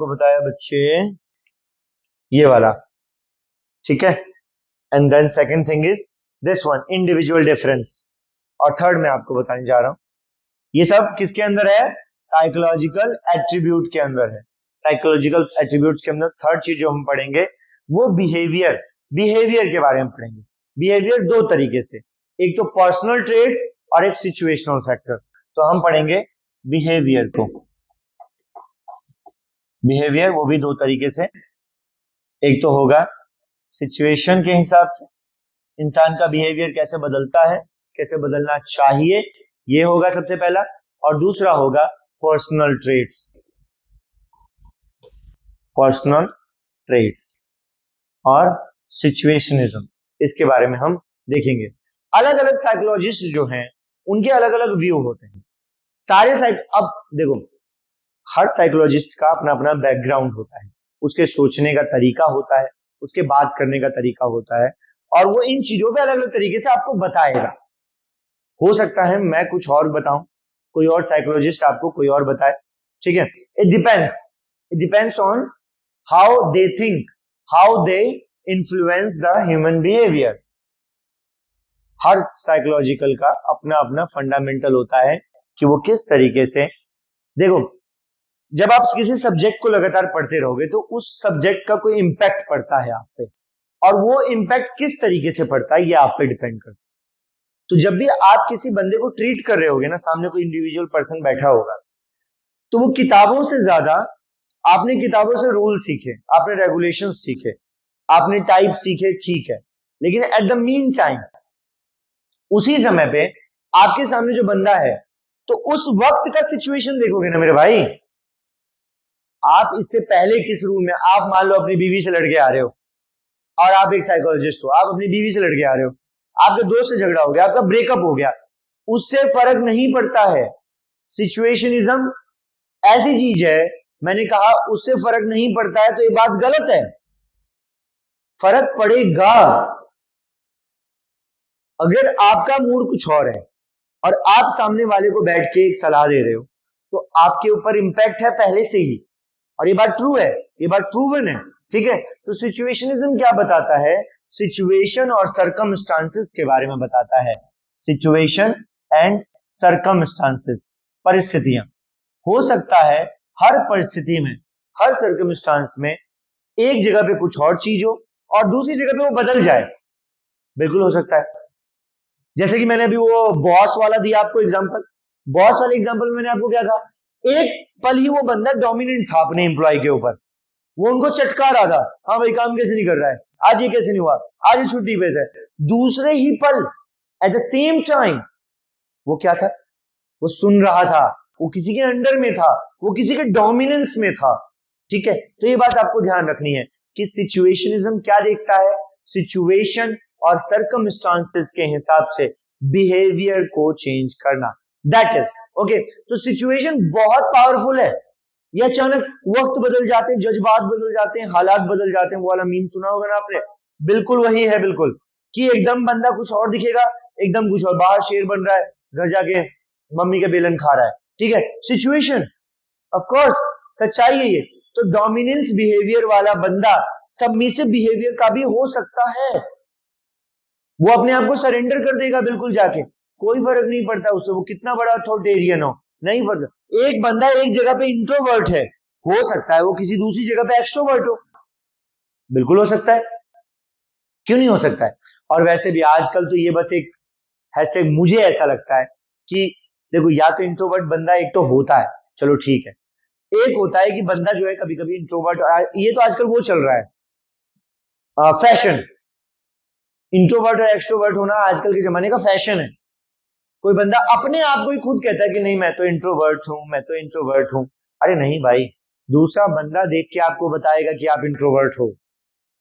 बताया बच्चे ये वाला, ठीक है, and then second thing is this one individual difference, और थर्ड मैं आपको बताने जा रहा हूं, ये सब किसके अंदर है, साइकोलॉजिकल एट्रीब्यूट के अंदर है, साइकोलॉजिकल एट्रीब्यूट्स के अंदर थर्ड चीज जो हम पढ़ेंगे वो बिहेवियर के बारे में पढ़ेंगे। बिहेवियर दो तरीके से, एक तो पर्सनल ट्रेड्स और एक सिचुएशनल फैक्टर। तो हम पढ़ेंगे बिहेवियर को, बिहेवियर वो भी दो तरीके से, एक तो होगा सिचुएशन के हिसाब से, इंसान का बिहेवियर कैसे बदलता है, कैसे बदलना चाहिए, ये होगा सबसे पहला, और दूसरा होगा पर्सनल ट्रेड्स और सिचुएशनिज्म, इसके बारे में हम देखेंगे। अलग अलग साइकोलॉजिस्ट जो हैं उनके अलग अलग व्यू होते हैं, अब देखो हर साइकोलॉजिस्ट का अपना अपना बैकग्राउंड होता है, उसके सोचने का तरीका होता है, उसके बात करने का तरीका होता है, और वो इन चीजों पे अलग अलग तरीके से आपको बताएगा। हो सकता है मैं कुछ और बताऊं, कोई और साइकोलॉजिस्ट आपको कोई और बताए, ठीक है। It depends on how they think, how they influence the human behaviour. Her psychological का अपना अपना फंडामेंटल होता है कि वो किस तरीके से, देखो जब आप किसी सब्जेक्ट को लगातार पढ़ते रहोगे तो उस सब्जेक्ट का कोई इंपैक्ट पड़ता है आप पे, और वो इंपैक्ट किस तरीके से पड़ता है ये आप पे डिपेंड करता है। तो जब भी आप किसी बंदे को ट्रीट कर रहे होगे ना, सामने कोई इंडिविजुअल पर्सन बैठा होगा, तो वो किताबों से ज्यादा, आपने किताबों से रूल सीखे, आपने रेगुलेशन सीखे, आपने टाइप सीखे, ठीक है, लेकिन एट द मीन टाइम उसी समय पे आपके सामने जो बंदा है, तो उस वक्त का सिचुएशन देखोगे ना मेरे भाई। आप इससे पहले किस रूम में, आप मान लो अपनी बीवी से लड़के आ रहे हो, और आप एक साइकोलॉजिस्ट हो, आप अपनी बीवी से लड़के आ रहे हो, आपके दोस्त से झगड़ा हो गया, आपका ब्रेकअप हो गया, उससे फर्क नहीं पड़ता है। सिचुएशनिज्म ऐसी चीज है, मैंने कहा उससे फर्क नहीं पड़ता है तो ये बात गलत है, फर्क पड़ेगा। अगर आपका मूड कुछ और है और आप सामने वाले को बैठ के एक सलाह दे रहे हो, तो आपके ऊपर इंपैक्ट है पहले से ही, और ये बात ट्रू है, ये बात प्रूवन है, ठीक है। तो सिचुएशनिज्म क्या बताता है, सिचुएशन और सरकमस्टांसेस के बारे में बताता है। सिचुएशन एंड सरकमस्टांसेस, परिस्थितियां। हो सकता है हर परिस्थिति में, हर सर्कमस्टांस में एक जगह पे कुछ और चीज हो और दूसरी जगह पे वो बदल जाए, बिल्कुल हो सकता है। जैसे कि मैंने अभी वो बॉस वाला दिया आपको एग्जांपल, बॉस वाले एग्जांपल में मैंने आपको क्या कहा, एक पल ही वो बंदा डोमिनेंट था अपने एम्प्लॉय के ऊपर, वो उनको चटका रहा था, हाँ भाई काम कैसे नहीं कर रहा है, आज ये कैसे नहीं हुआ, आज ये छुट्टी पे है। दूसरे ही पल एट द सेम टाइम वो क्या था, वो सुन रहा था, वो किसी के अंडर में था, वो किसी के डोमिनेंस में था, ठीक है। तो ये बात आपको ध्यान रखनी है कि सिचुएशनिज्म क्या देखता है, सिचुएशन और सर्कमस्टांसेस के हिसाब से बिहेवियर को चेंज करना, दैट इज ओके। तो सिचुएशन बहुत पावरफुल है, ये अचानक वक्त बदल जाते हैं, जज्बात बदल जाते हैं, हालात बदल जाते हैं, वो वाला मीम सुना होगा ना आपने, बिल्कुल वही है, बिल्कुल कि एकदम बंदा कुछ और दिखेगा, एकदम कुछ और, बाहर शेर बन रहा है, घर जाके मम्मी के बेलन खा रहा है, ठीक है। सिचुएशन ऑफ कोर्स सच्चाई है ये। तो डोमिनेंस बिहेवियर वाला बंदा सबमिसिव बिहेवियर का भी हो सकता है, वो अपने आप को सरेंडर कर देगा बिल्कुल जाके, कोई फर्क नहीं पड़ता उससे, वो कितना बड़ा अथॉरिटेरियन हो, नहीं फर्क। एक बंदा एक जगह पे इंट्रोवर्ट है, हो सकता है वो किसी दूसरी जगह पे एक्सट्रोवर्ट हो, बिल्कुल हो सकता है, क्यों नहीं हो सकता है। और वैसे भी आजकल तो ये बस एक हैशटैग, मुझे ऐसा लगता है कि देखो, या तो इंट्रोवर्ट बंदा एक तो होता है, चलो ठीक है, एक होता है कि बंदा जो है कभी कभी इंट्रोवर्ट, ये तो आजकल वो चल रहा है फैशन, इंट्रोवर्ट और एक्सट्रोवर्ट होना आजकल के जमाने का फैशन है। कोई बंदा अपने आप को ही खुद कहता है कि नहीं मैं तो इंट्रोवर्ट हूं, मैं तो इंट्रोवर्ट हूं। अरे नहीं भाई, दूसरा बंदा देख के आपको बताएगा कि आप इंट्रोवर्ट हो,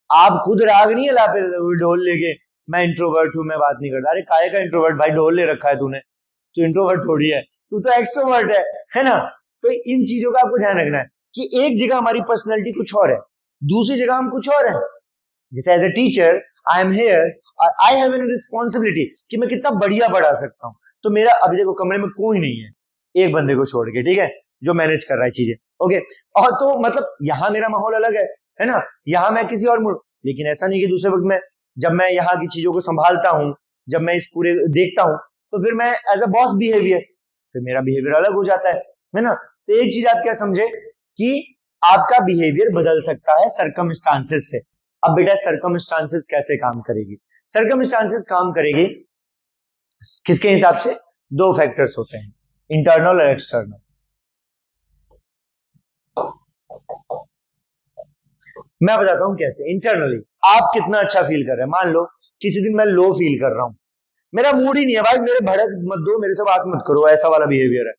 आप खुद राग नहीं है पे ढोल लेके मैं इंट्रोवर्ट हूं, मैं बात नहीं करता। अरे काहे का इंट्रोवर्ट भाई, ढोल ले रखा है तूने, तू इंट्रोवर्ट थोड़ी है, तू तो एक्सट्रोवर्ट है ना। तो इन चीजों का आपको ध्यान रखना है कि एक जगह हमारी पर्सनैलिटी कुछ और है, दूसरी जगह हम कुछ और है। जैसे as a teacher I am here और आई हैव एन रिस्पॉन्सिबिलिटी कि मैं कितना बढ़िया पढ़ा सकता हूँ। तो मेरा अभी देखो कमरे में कोई नहीं है, एक बंदे को छोड़ के, ठीक है, जो मैनेज कर रहा है चीजें, ओके। और तो मतलब यहाँ मेरा माहौल अलग है ना, यहाँ मैं किसी और मूड, लेकिन ऐसा नहीं कि दूसरे वक्त में जब मैं यहाँ की चीजों को संभालता हूँ, जब मैं इस पूरे देखता हूँ, तो फिर मैं एज अ बॉस बिहेवियर, फिर मेरा बिहेवियर अलग हो जाता है ना। तो एक चीज आप क्या समझे कि आपका बिहेवियर बदल सकता है सर्कमस्टांसेस से। अब बेटा सर्कमस्टांसेस कैसे काम करेगी, सर्कमस्टांसेस काम करेगी किसके हिसाब से, दो फैक्टर्स होते हैं, इंटरनल और एक्सटर्नल। मैं बताता हूं कैसे। इंटरनली आप कितना अच्छा फील कर रहे हैं, मान लो किसी दिन मैं लो फील कर रहा हूं, मेरा मूड ही नहीं है भाई, मेरे भड़क मत दो, मेरे से बात मत करो, ऐसा वाला बिहेवियर है,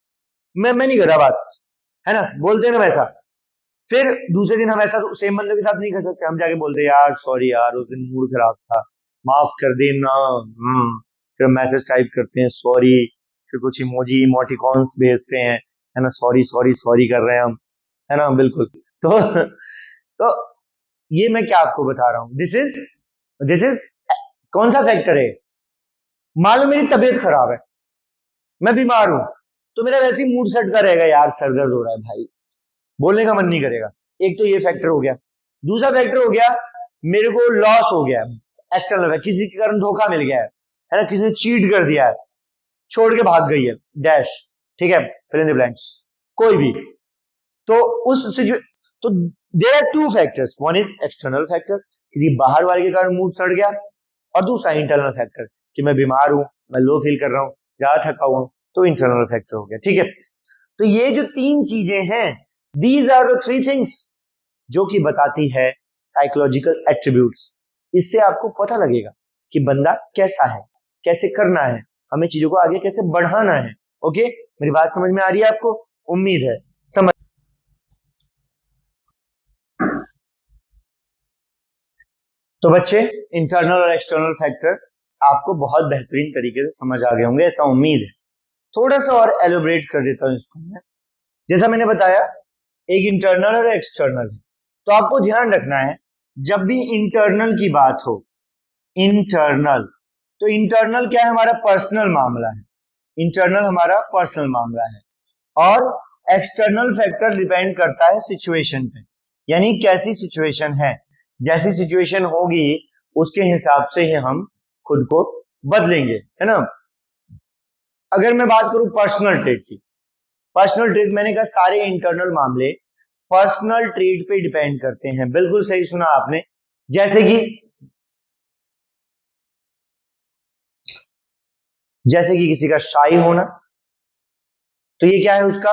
मैं नहीं कर रहा बात, है ना, बोलते हैं ना वैसा। फिर दूसरे दिन हम ऐसा सेम बंदे के साथ नहीं कर सकते, हम जाके बोलते यार सॉरी यार उस दिन मूड खराब था, माफ कर देना, फिर मैसेज टाइप करते हैं सॉरी, फिर कुछ इमोजी इमोटिकॉन्स भेजते हैं, है ना, सॉरी सॉरी सॉरी कर रहे हैं हम, है ना, बिल्कुल। तो ये मैं क्या आपको बता रहा हूं, दिस इज कौन सा फैक्टर है? मान लो मेरी तबीयत खराब है, मैं बीमार हूं, तो मेरा वैसे ही मूड सेट का रहेगा, यार सर दर्द हो रहा है भाई, बोलने का मन नहीं करेगा। एक तो ये फैक्टर हो गया। दूसरा फैक्टर हो गया, मेरे को लॉस हो गया एक्सटर्नल, किसी के कारण धोखा मिल गया है ना, किसी ने चीट कर दिया है, छोड़ के भाग गई है डैश, ठीक है, फिल इन द ब्लैंक्स, कोई भी। तो उस तो there are two factors, one is external factor, किसी बाहर वाले के कारण मूड सड़ गया, और दूसरा इंटरनल फैक्टर कि मैं बीमार हूं, मैं लो फील कर रहा हूं, ज्यादा थका हुआ हूं, तो इंटरनल फैक्टर हो गया, ठीक है। तो ये जो तीन चीजें हैं, these are the three things जो कि बताती है साइकोलॉजिकल एट्रीब्यूट्स। इससे आपको पता लगेगा कि बंदा कैसा है, कैसे करना है, हमें चीजों को आगे कैसे बढ़ाना है। ओके, मेरी बात समझ में आ रही है आपको? उम्मीद है समझ। तो बच्चे, इंटरनल और एक्सटर्नल फैक्टर आपको बहुत बेहतरीन तरीके से समझ आ गए होंगे, ऐसा उम्मीद है। थोड़ा सा और एलोबरेट कर देता हूं इसको मैं। जैसा मैंने बताया, एक इंटरनल और एक्सटर्नल है, तो आपको ध्यान रखना है जब भी इंटरनल की बात हो, इंटरनल, तो इंटरनल क्या है? हमारा पर्सनल मामला है, इंटरनल हमारा पर्सनल मामला है। और एक्सटर्नल फैक्टर डिपेंड करता है सिचुएशन पे, यानी कैसी सिचुएशन है, जैसी सिचुएशन होगी उसके हिसाब से ही हम खुद को बदलेंगे, है ना। अगर मैं बात करूं पर्सनल ट्रेट की, पर्सनल ट्रेट, मैंने कहा सारे इंटरनल मामले पर्सनल ट्रेट पे डिपेंड करते हैं, बिल्कुल सही सुना आपने। जैसे कि किसी का शाई होना, तो ये क्या है? उसका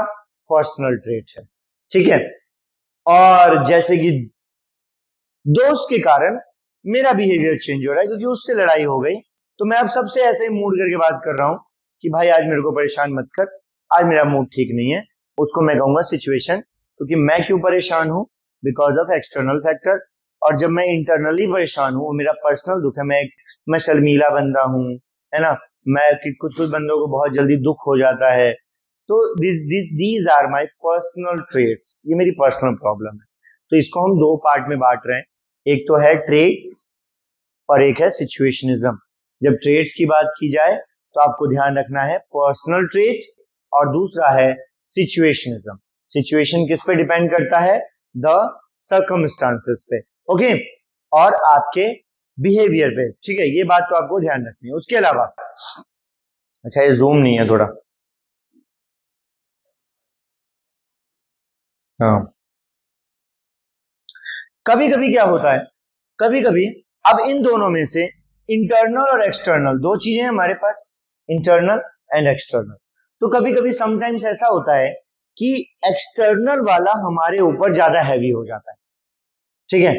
पर्सनल ट्रेट है, ठीक है। और जैसे कि दोस्त के कारण मेरा बिहेवियर चेंज हो रहा है क्योंकि उससे लड़ाई हो गई, तो मैं अब सबसे ऐसे ही मूड करके बात कर रहा हूं कि भाई आज मेरे को परेशान मत कर, आज मेरा मूड ठीक नहीं है, उसको मैं कहूंगा सिचुएशन। क्योंकि मैं क्यों परेशान हूं? Because of external factor. और जब मैं इंटरनली परेशान हूं, मेरा पर्सनल दुख है, मैं शर्मीला बंदा हूं, है ना, मैं कि कुछ कुछ बंदों को बहुत जल्दी दुख हो जाता है, तो these are my personal traits, ये मेरी पर्सनल प्रॉब्लम है। तो इसको हम दो पार्ट में बांट रहे हैं, एक तो है ट्रेट्स और एक है सिचुएशनिज्म। जब ट्रेट्स की बात की जाए तो आपको ध्यान रखना है पर्सनल ट्रेट, और दूसरा है सिचुएशनिज्म। सिचुएशन किस पे डिपेंड करता है? द सर्कमस्टांसेस पे, ओके, और आपके बिहेवियर पे, ठीक है। ये बात तो आपको ध्यान रखनी है। उसके अलावा, अच्छा ये जूम नहीं है थोड़ा, हाँ, कभी कभी क्या होता है, कभी कभी, अब इन दोनों में से इंटरनल और एक्सटर्नल दो चीजें हैं हमारे पास, इंटरनल एंड एक्सटर्नल। तो कभी कभी समटाइम्स ऐसा होता है कि एक्सटर्नल वाला हमारे ऊपर ज्यादा हैवी हो जाता है, ठीक है।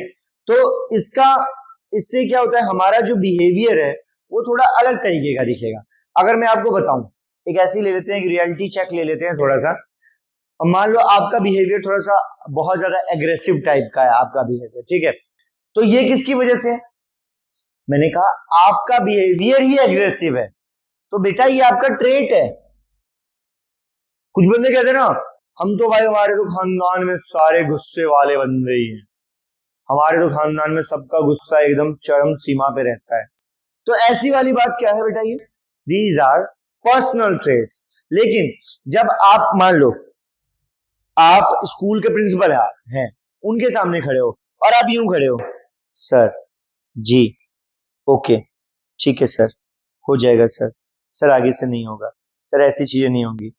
तो इससे क्या होता है, हमारा जो बिहेवियर है वो थोड़ा अलग तरीके का दिखेगा। अगर मैं आपको बताऊं, एक ऐसी ले लेते हैं, रियलिटी चेक ले लेते हैं थोड़ा सा। मान लो आपका बिहेवियर थोड़ा सा बहुत ज्यादा एग्रेसिव टाइप का है, आपका बिहेवियर, ठीक है। तो ये किसकी वजह से? मैंने कहा आपका बिहेवियर ही एग्रेसिव है, तो बेटा ये आपका ट्रेट है। कुछ बंदे कहते हैं ना, हम तो भाई हमारे तो खानदान में सारे गुस्से वाले बंदे ही हैं, हमारे तो खानदान में सबका गुस्सा एकदम चरम सीमा पे रहता है। तो ऐसी वाली बात क्या है बेटा? ये दीज आर पर्सनल ट्रेट्स। लेकिन जब आप मान लो आप स्कूल के प्रिंसिपल हैं, उनके सामने खड़े हो और आप यूं खड़े हो, सर जी, ओके, ठीक है सर, हो जाएगा सर, सर आगे से नहीं होगा, सर ऐसी चीजें नहीं होंगी,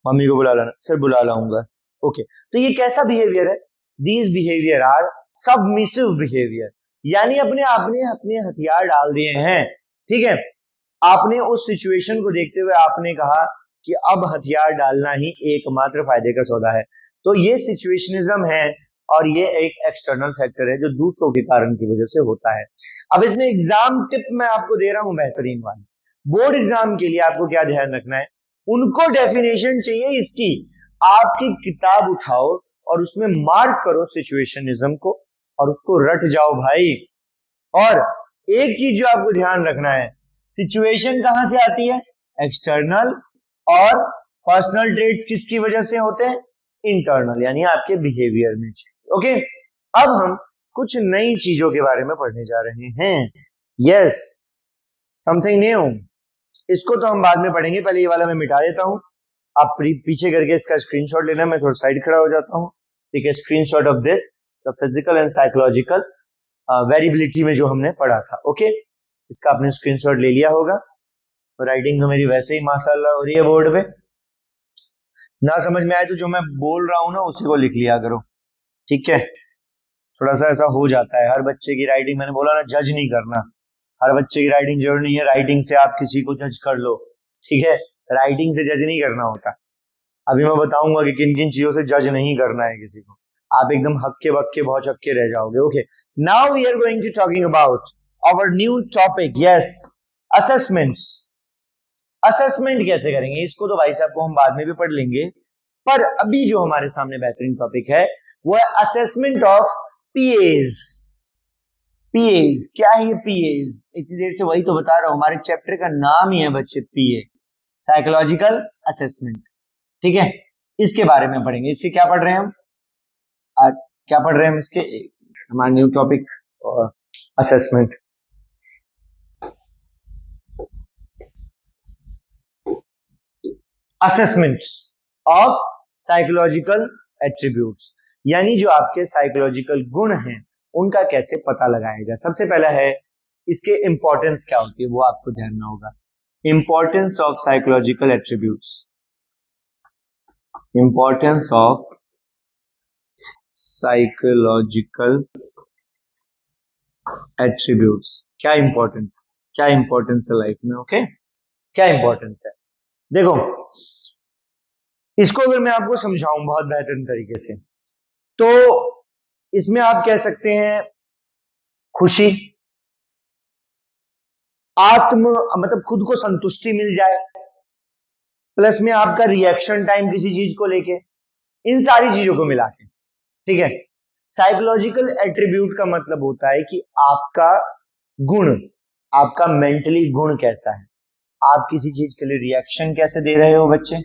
मम्मी को बुला लाना, सर बुला लाऊंगा, ओके। तो ये कैसा बिहेवियर है? These behaviour are submissive behaviour, यानी अपने आपने अपने हथियार डाल दिए हैं, ठीक है। आपने उस सिचुएशन को देखते हुए आपने कहा कि अब हथियार डालना ही एकमात्र फायदे का सौदा है। तो ये सिचुएशनिज्म है, और ये एक एक्सटर्नल फैक्टर है जो दूसरों के कारण की वजह से होता है। अब इसमें एग्जाम टिप मैं आपको दे रहा हूं बेहतरीन वाली। बोर्ड एग्जाम के लिए आपको क्या ध्यान रखना है? उनको डेफिनेशन चाहिए इसकी, आपकी किताब उठाओ और उसमें मार्क करो सिचुएशनिज्म को और उसको रट जाओ भाई। और एक चीज जो आपको ध्यान रखना है, सिचुएशन कहां से आती है? एक्सटर्नल, और पर्सनल ट्रेट्स किसकी वजह से होते हैं? इंटरनल, यानी आपके बिहेवियर में। ओके, अब हम कुछ नई चीजों के बारे में पढ़ने जा रहे हैं। Yes, something new. इसको तो हम बाद में पढ़ेंगे, पहले ये वाला मैं मिटा देता हूँ। आप पीछे करके इसका स्क्रीनशॉट लेना, मैं थोड़ा साइड खड़ा हो जाता हूँ। ठीक है, screenshot of this the physical and psychological variability में जो हमने पढ़ा था। ओके, इसका आपने स्क्रीनशॉट ले लिया होगा। तो राइटिंग तो मेरी वैसे ही माशाल्लाह हो रही है बोर्ड पे। ना समझ में आए तो जो मैं बोल रहा हूँ ना उसी को लिख लिया करो, ठीक है। थोड़ा सा ऐसा हो जाता है, हर बच्चे की राइटिंग, मैंने बोला ना जज नहीं करना, हर बच्चे की राइटिंग जरूरी नहीं है राइटिंग से आप किसी को जज कर लो, ठीक है। राइटिंग से जज नहीं करना होता। अभी मैं बताऊंगा कि किन किन चीजों से जज नहीं करना है किसी को, आप एकदम हक्के बक्के बहुत चक्के रह जाओगे। Okay, now we are going to talking about our new topic, yes, assessments. Assessment कैसे करेंगे इसको तो भाई साहब को हम बाद में भी पढ़ लेंगे, पर अभी जो हमारे सामने बेहतरीन टॉपिक है वो है असेसमेंट ऑफ पीएज। पीएज क्या है? पीएज इतनी देर से वही तो बता रहा हूं, हमारे चैप्टर का नाम ही है बच्चे पीए, साइकोलॉजिकल असेसमेंट। ठीक है, इसके बारे में पढ़ेंगे। इसके क्या पढ़ रहे हैं हम? क्या पढ़ रहे हैं हम इसके? हमारा new topic assessment. Assessments of psychological attributes, यानी जो आपके साइकोलॉजिकल गुण हैं उनका कैसे पता लगाया जाए। सबसे पहला है इसके इंपॉर्टेंस क्या होती है, वो आपको ध्यान होगा। Importance of psychological attributes, importance of psychological attributes. क्या इंपॉर्टेंस है लाइफ में? ओके, क्या इंपॉर्टेंस है? देखो, इसको अगर मैं आपको समझाऊं बहुत बेहतरीन तरीके से, तो इसमें आप कह सकते हैं खुशी, मतलब खुद को संतुष्टि मिल जाए, प्लस में आपका रिएक्शन टाइम किसी चीज को लेके, इन सारी चीजों को मिला के, ठीक है। साइकोलॉजिकल एट्रीब्यूट का मतलब होता है कि आपका गुण, आपका मेंटली गुण कैसा है, आप किसी चीज के लिए रिएक्शन कैसे दे रहे हो बच्चे,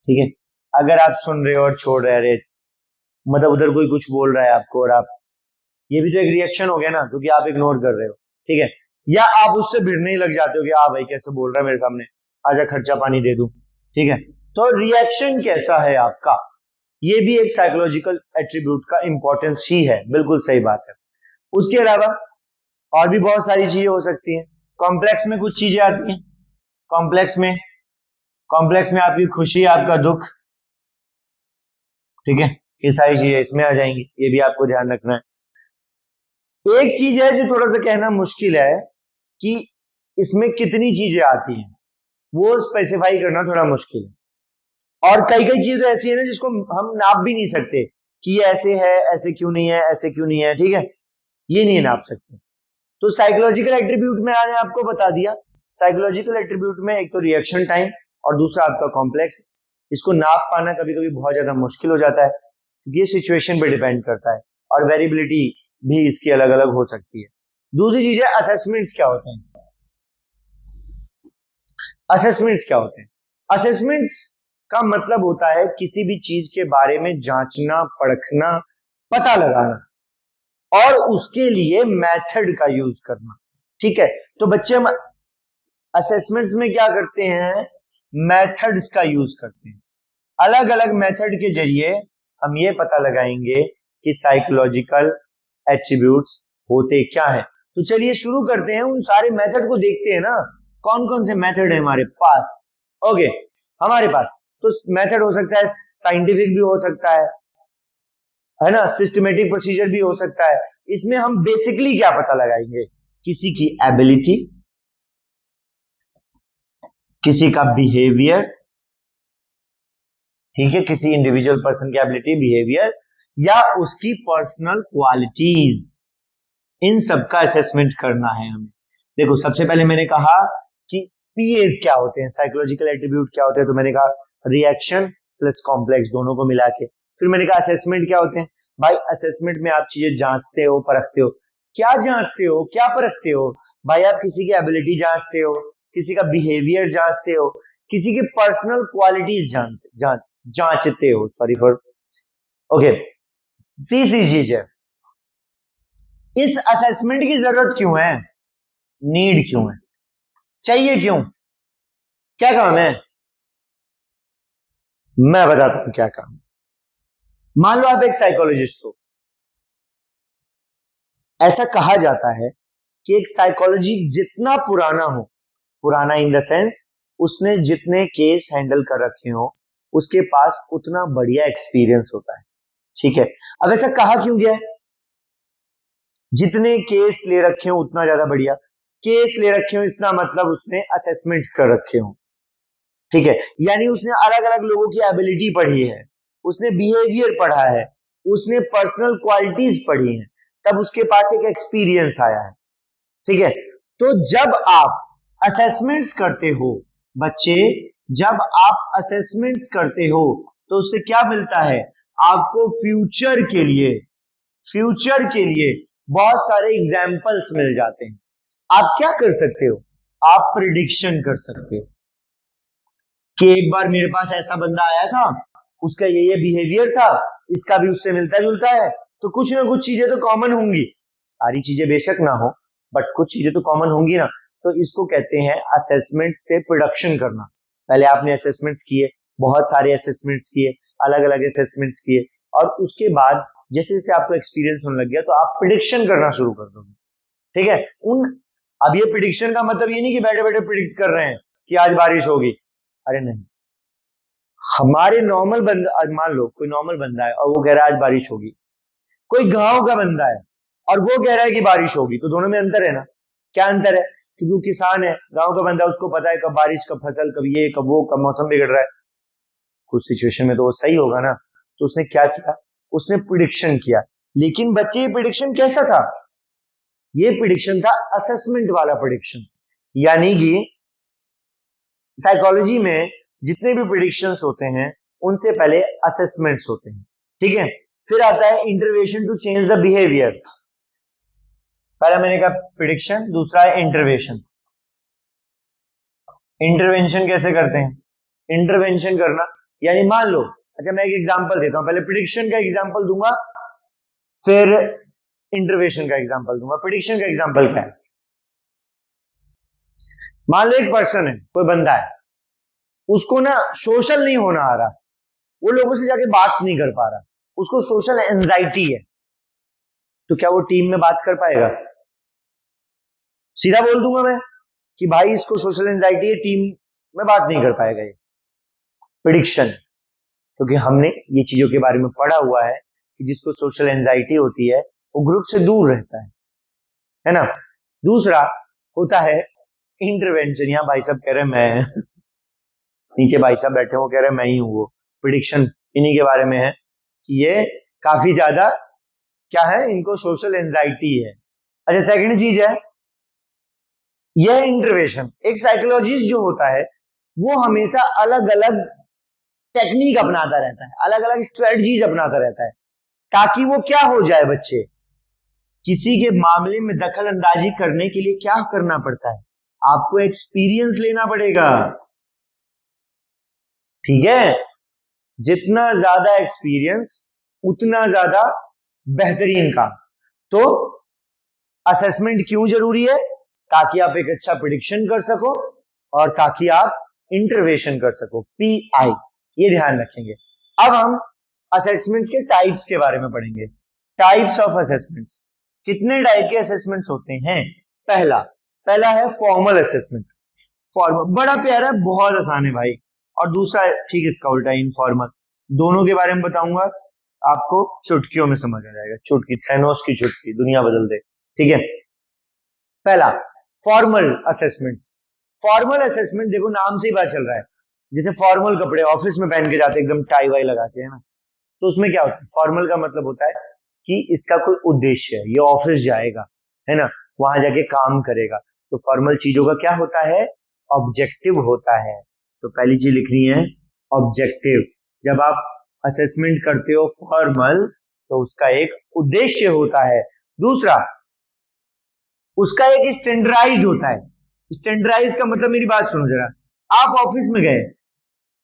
ठीक है। अगर आप सुन रहे हो और छोड़ रहे हो, मतलब उधर कोई कुछ बोल रहा है आपको और आप, ये भी तो एक रिएक्शन हो गया ना, क्योंकि आप इग्नोर कर रहे हो, ठीक है। या आप उससे भिड़ने ही लग जाते हो कि हाँ भाई कैसे बोल रहा है मेरे सामने, आजा खर्चा पानी दे दूं, ठीक है। तो रिएक्शन कैसा है आपका, ये भी एक साइकोलॉजिकल एट्रीब्यूट का इंपॉर्टेंस ही है, बिल्कुल सही बात है। उसके अलावा और भी बहुत सारी चीजें हो सकती हैं। कॉम्प्लेक्स में कुछ चीजें आती हैं, कॉम्प्लेक्स में आपकी खुशी, आपका दुख, ठीक है, ये सारी चीजें इसमें आ जाएंगी, ये भी आपको ध्यान रखना है। एक चीज है जो थोड़ा सा कहना मुश्किल है कि इसमें कितनी चीजें आती हैं, वो स्पेसिफाई करना थोड़ा मुश्किल है। और कई कई चीजें तो ऐसी है ना जिसको हम नाप भी नहीं सकते कि ये ऐसे है, ऐसे क्यों नहीं है, ऐसे क्यों नहीं है, ठीक है, ये नहीं नाप सकते। तो साइकोलॉजिकल एट्रीब्यूट में मैंने आपको बता दिया, साइकोलॉजिकल एट्रीब्यूट में एक तो रिएक्शन टाइम और दूसरा आपका कॉम्प्लेक्स। इसको नाप पाना कभी कभी बहुत ज्यादा मुश्किल हो जाता है, क्योंकि ये सिचुएशन पे डिपेंड करता है और वेरिएबिलिटी भी इसकी अलग अलग हो सकती है। दूसरी चीज है असेसमेंट्स क्या होते हैं। असेसमेंट्स का मतलब होता है किसी भी चीज के बारे में जांचना, परखना, पता लगाना और उसके लिए मेथड का यूज करना, ठीक है। तो बच्चे हम असेसमेंट्स में क्या करते हैं, मेथड्स का यूज करते हैं। अलग अलग मेथड के जरिए हम ये पता लगाएंगे कि साइकोलॉजिकल एट्रीब्यूट्स होते क्या है। तो चलिए शुरू करते हैं, उन सारे मेथड को देखते हैं ना, कौन कौन से मेथड है हमारे पास। ओके, हमारे पास तो मेथड हो सकता है साइंटिफिक भी हो सकता है ना, सिस्टमेटिक प्रोसीजर भी हो सकता है। इसमें हम बेसिकली क्या पता लगाएंगे, किसी की एबिलिटी, किसी का बिहेवियर, ठीक है, किसी इंडिविजुअल पर्सन की एबिलिटी, बिहेवियर या उसकी पर्सनल क्वालिटीज, इन सब का असेसमेंट करना है हमें। देखो, सबसे पहले मैंने कहा कि पीएस क्या होते हैं, साइकोलॉजिकल एट्रीब्यूट क्या होते हैं, तो मैंने कहा रिएक्शन प्लस कॉम्प्लेक्स दोनों को मिला के। फिर मैंने कहा असेसमेंट क्या होते हैं। भाई असेसमेंट में आप चीजें जांचते हो, परखते हो। क्या जांचते हो, क्या परखते हो? भाई आप किसी की एबिलिटी जांचते हो, किसी का बिहेवियर जांचते हो, किसी की पर्सनल क्वालिटीज जांचते हो, सॉरी फॉर, ओके। तीसरी चीज है, इस असेसमेंट की जरूरत क्यों है? नीड क्यों है, चाहिए क्यों, क्या काम है? मैं बताता हूं क्या काम। मान लो आप एक साइकोलॉजिस्ट हो। ऐसा कहा जाता है कि एक साइकोलॉजी जितना पुराना हो, पुराना इन द सेंस उसने जितने केस हैंडल कर रखे हो, उसके पास उतना बढ़िया एक्सपीरियंस होता है। ठीक है, अब ऐसा कहा क्यों गया है? जितने केस ले रखे हो उतना ज्यादा बढ़िया। केस ले रखे हो इसका मतलब उसने असेसमेंट कर रखे हो। ठीक है, यानी उसने अलग अलग लोगों की एबिलिटी पढ़ी है, उसने बिहेवियर पढ़ा है, उसने पर्सनल क्वालिटीज पढ़ी हैं, तब उसके पास एक एक्सपीरियंस आया है। ठीक है, तो जब आप असेसमेंट्स करते हो बच्चे, जब आप असेसमेंट्स करते हो तो उससे क्या मिलता है? आपको फ्यूचर के लिए बहुत सारे एग्जाम्पल्स मिल जाते हैं। आप क्या कर सकते हो? आप प्रिडिक्शन कर सकते हो कि एक बार मेरे पास ऐसा बंदा आया था, उसका ये बिहेवियर था, इसका भी उससे मिलता जुलता है, तो कुछ ना कुछ चीजें तो कॉमन होंगी। सारी चीजें बेशक ना हो, बट कुछ चीजें तो कॉमन होंगी ना। तो इसको कहते हैं असेसमेंट से प्रोडक्शन करना। पहले आपने असेसमेंट्स किए, बहुत सारे असेसमेंट्स किए, अलग अलग असेसमेंट्स किए, और उसके बाद जैसे जैसे आपको एक्सपीरियंस होने लग गया तो आप प्रिडिक्शन करना शुरू कर दोगे। ठीक है, अब ये प्रिडिक्शन का मतलब ये नहीं कि बैठे बैठे प्रिडिक्ट कर रहे हैं कि आज बारिश होगी। अरे नहीं, हमारे नॉर्मल बंदा, मान लो कोई नॉर्मल बंदा है और वो कह रहा है आज बारिश होगी, कोई गांव का बंदा है और वो कह रहा है कि बारिश होगी, तो दोनों में अंतर है ना। क्या अंतर है? क्योंकि वो किसान है, गांव का बंदा, उसको पता है कब बारिश, कब फसल, कब ये, कब वो, कब मौसम बिगड़ रहा है। कुछ सिचुएशन में तो वो सही होगा ना। तो उसने क्या किया? उसने प्रिडिक्शन किया। लेकिन बच्चे, ये प्रिडिक्शन कैसा था? ये प्रिडिक्शन था असेसमेंट वाला प्रिडिक्शन। यानी कि साइकोलॉजी में जितने भी प्रिडिक्शंस होते हैं उनसे पहले असेसमेंट्स होते हैं। ठीक है, फिर आता है intervention to change the behaviour. पहला मैंने कहा प्रिडिक्शन, दूसरा है इंटरवेंशन। इंटरवेंशन कैसे करते हैं? इंटरवेंशन करना यानी मान लो, अच्छा मैं एक एग्जांपल देता हूं, पहले प्रिडिक्शन का एग्जांपल दूंगा, फिर इंटरवेंशन का एग्जांपल दूंगा। प्रिडिक्शन का एग्जांपल क्या है? मान लो एक पर्सन है, कोई बंदा है, उसको ना सोशल नहीं होना आ रहा, वो लोगों से जाके बात नहीं कर पा रहा, उसको सोशल एंजाइटी है। तो क्या वो टीम में बात कर पाएगा? सीधा बोल दूंगा मैं कि भाई इसको सोशल एंजाइटी है, टीम में बात नहीं कर पाएगा। ये प्रिडिक्शन, क्योंकि हमने ये चीजों के बारे में पढ़ा हुआ है कि जिसको सोशल एंजाइटी होती है वो ग्रुप से दूर रहता है ना। दूसरा होता है इंटरवेंशन। यहां भाई साहब कह रहे हैं मैं नीचे भाई साहब बैठे हो, कह रहे हैं मैं ही हूं वो। प्रिडिक्शन इन्हीं के बारे में है कि ये काफी ज्यादा क्या है, इनको सोशल एंजाइटी है। अच्छा, सेकंड चीज है यह इंटरवेंशन। एक साइकोलॉजिस्ट जो होता है वो हमेशा अलग अलग टेक्निक अपनाता रहता है, अलग अलग स्ट्रेटजीज अपनाता रहता है, ताकि वो क्या हो जाए बच्चे, किसी के मामले में दखल अंदाजी करने के लिए क्या करना पड़ता है? आपको एक्सपीरियंस लेना पड़ेगा। ठीक है, जितना ज्यादा एक्सपीरियंस उतना ज्यादा बेहतरीन काम। तो असेसमेंट क्यों जरूरी है? ताकि आप एक अच्छा प्रिडिक्शन कर सको और ताकि आप इंटरवेंशन कर सको, PI, ये ध्यान रखेंगे। अब हम असेसमेंट्स के टाइप्स के बारे में पढ़ेंगे। टाइप्स ऑफ असेसमेंट्स, कितने टाइप के असेसमेंट्स होते हैं? पहला पहला है फॉर्मल असेसमेंट। फॉर्मल बड़ा प्यारा है, बहुत आसान है भाई। और दूसरा ठीक इसका उल्टा इनफॉर्मल। दोनों के बारे में बताऊंगा, आपको चुटकियों में समझ आ जाएगा। चुटकी, थैनोस की चुटकी दुनिया बदल दे। ठीक है, पहला फॉर्मल असेसमेंट्स। फॉर्मल असेसमेंट देखो नाम से ही पता चल रहा है, जैसे फॉर्मल कपड़े ऑफिस में पहन के जाते एकदम टाई वाई लगा के, है ना। तो उसमें क्या होता है? फॉर्मल का मतलब होता है कि इसका कोई उद्देश्य है, ये ऑफिस जाएगा, है ना, वहां जाके काम करेगा। तो फॉर्मल चीजों का क्या होता है? ऑब्जेक्टिव होता है। तो पहली चीज लिखनी है ऑब्जेक्टिव। जब आप असेसमेंट करते हो फॉर्मल, तो उसका एक उद्देश्य होता है। दूसरा, उसका एक स्टैंडर्डाइज्ड होता है। स्टैंडर्डाइज का मतलब, मेरी बात सुनो जरा, आप ऑफिस में गए,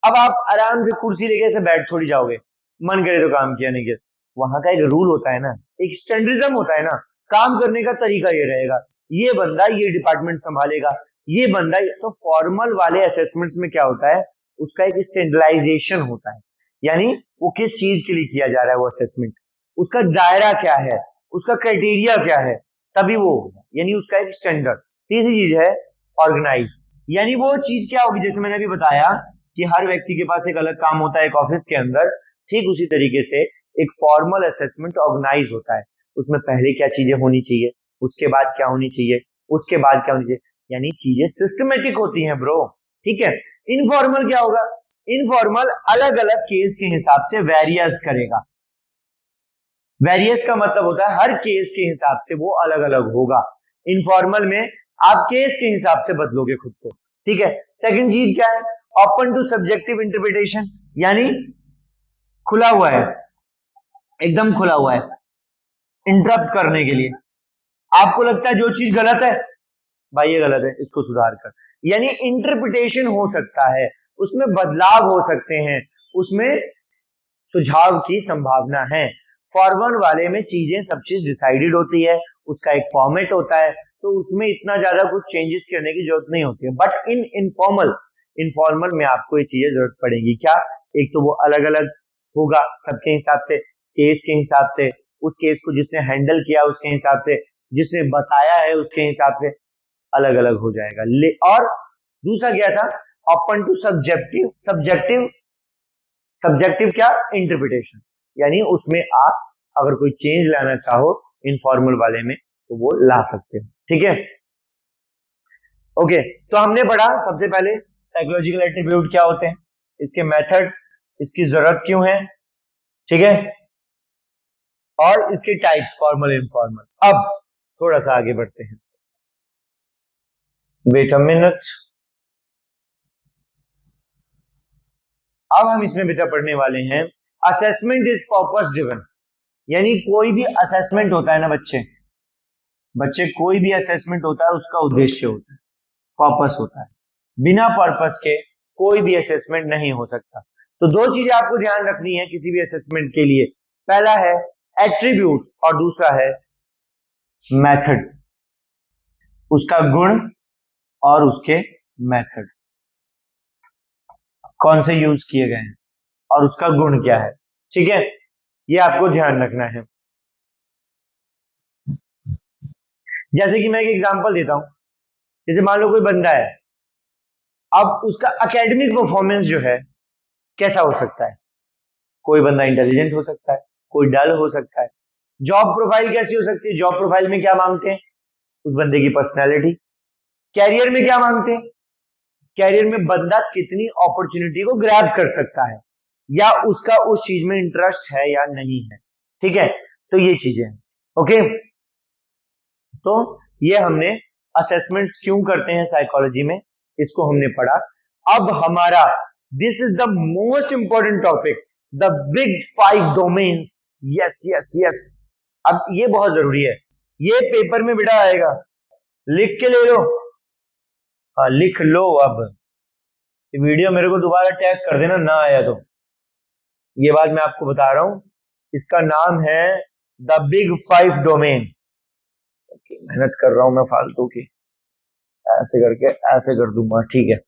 अब आप आराम से कुर्सी लेके ऐसे बैठ थोड़ी जाओगे, मन करे तो काम किया, नहीं किया। वहां का एक रूल होता है ना, एक स्टैंडर्डिज्म होता है ना, काम करने का तरीका ये रहेगा, ये बंदा ये डिपार्टमेंट संभालेगा, ये बंदा। तो फॉर्मल वाले असेसमेंट्स में क्या होता है, उसका एक स्टैंडर्डाइजेशन होता है, यानी वो किस चीज के लिए किया जा रहा है वो असेसमेंट, उसका दायरा क्या है, उसका क्राइटेरिया क्या है, तभी वो होगा, यानी उसका एक स्टैंडर्ड। तीसरी चीज है ऑर्गेनाइज, यानी वो चीज क्या होगी, जैसे मैंने अभी बताया कि हर व्यक्ति के पास एक अलग काम होता है एक ऑफिस के अंदर, ठीक उसी तरीके से एक फॉर्मल असेसमेंट ऑर्गेनाइज होता है। उसमें पहले क्या चीजें होनी चाहिए, उसके बाद क्या होनी चाहिए, उसके बाद क्या होनी चाहिए, यानी चीजें सिस्टमेटिक होती हैं ब्रो, ठीक है। इनफॉर्मल क्या होगा, इनफॉर्मल अलग अलग केस के हिसाब से वेरियस करेगा। वेरियस का मतलब होता है हर केस के हिसाब से वो अलग अलग होगा। इनफॉर्मल में आप केस के हिसाब से बदलोगे खुद को, ठीक है। सेकंड चीज क्या है, ओपन टू सब्जेक्टिव इंटरप्रिटेशन, यानी खुला हुआ है, एकदम खुला हुआ है इंटरप्ट करने के लिए। आपको लगता है जो चीज गलत है, भाई ये गलत है, इसको सुधार कर, यानी इंटरप्रिटेशन हो सकता है, उसमें बदलाव हो सकते हैं, उसमें सुझाव की संभावना है। फॉरवर्ड वाले में चीजें सब चीज डिसाइडेड होती है, उसका एक फॉर्मेट होता है, तो उसमें इतना ज्यादा कुछ चेंजेस करने की जरूरत नहीं होती है। बट इन इनफॉर्मल में आपको ये चीजें जरूरत पड़ेगी। क्या, एक तो वो अलग अलग होगा सबके हिसाब से, केस के हिसाब से, उस केस को जिसने हैंडल किया उसके हिसाब से, जिसने बताया है उसके हिसाब से अलग अलग हो जाएगा। और दूसरा क्या था, ओपन टू सब्जेक्टिव क्या, इंटरप्रिटेशन, यानी उसमें आप अगर कोई चेंज लाना चाहो इनफॉर्मल वाले में तो वो ला सकते हो, ठीक है। ओके, तो हमने पढ़ा सबसे पहले साइकोलॉजिकल एट्रीब्यूट क्या होते हैं, इसके मेथड्स, इसकी जरूरत क्यों है, ठीक है, और इसके टाइप्स फॉर्मल इनफॉर्मल। अब थोड़ा सा आगे बढ़ते हैं, वेट अ मिनट। अब हम इसमें बेटा पढ़ने वाले हैं असेसमेंट इज पर्पस ड्रिवन, यानी कोई भी असेसमेंट होता है ना बच्चे कोई भी असेसमेंट होता है उसका उद्देश्य होता है, पर्पस होता है। बिना पर्पस के कोई भी असेसमेंट नहीं हो सकता। तो दो चीजें आपको ध्यान रखनी है किसी भी असेसमेंट के लिए, पहला है एट्रीब्यूट और दूसरा है मेथड, उसका गुण और उसके मेथड कौन से यूज किए गए हैं और उसका गुण क्या है, ठीक है, ये आपको ध्यान रखना है। जैसे कि मैं एक एग्जांपल देता हूं, जैसे मान लो कोई बंदा है, अब उसका एकेडमिक परफॉर्मेंस जो है कैसा हो सकता है, कोई बंदा इंटेलिजेंट हो सकता है, कोई डल हो सकता है। जॉब प्रोफाइल कैसी हो सकती है, जॉब प्रोफाइल में क्या मांगते हैं, उस बंदे की पर्सनैलिटी। कैरियर में क्या मांगते हैं, कैरियर में बंदा कितनी अपॉर्चुनिटी को ग्रैब कर सकता है, या उसका उस चीज में इंटरेस्ट है या नहीं है, ठीक है। तो ये चीजें हैं, ओके। तो ये हमने असेसमेंट्स क्यों करते हैं साइकोलॉजी में, इसको हमने पढ़ा। अब हमारा this is the most important topic, the big 5 domains. Yes yes yes, अब ये बहुत जरूरी है, ये पेपर में बेटा आएगा, लिख के ले लो। हाँ लिख लो। अब वीडियो मेरे को दोबारा टैग कर देना ना आया तो, ये बात मैं आपको बता रहा हूं, इसका नाम है द बिग 5 डोमेन। मेहनत कर रहा हूं मैं फालतू की, ऐसे करके ऐसे कर दूंगा, ठीक है।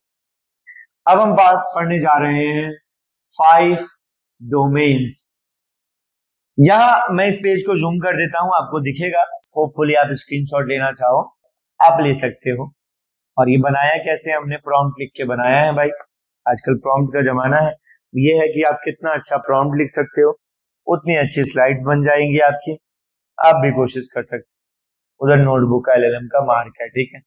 अब हम बात पढ़ने जा रहे हैं 5 डोमेन्स। यहां मैं इस पेज को जूम कर देता हूं, आपको दिखेगा, होपफुली आप स्क्रीनशॉट लेना चाहो आप ले सकते हो। और ये बनाया कैसे, हमने प्रॉम्प्ट लिख के बनाया है भाई, आजकल प्रॉम्प्ट का जमाना है। ये है कि आप कितना अच्छा प्रॉम्प्ट लिख सकते हो उतनी अच्छी स्लाइड्स बन जाएंगी आपकी, आप भी कोशिश कर सकते हो। उधर नोटबुक एलएलएम का मार्क है, ठीक है।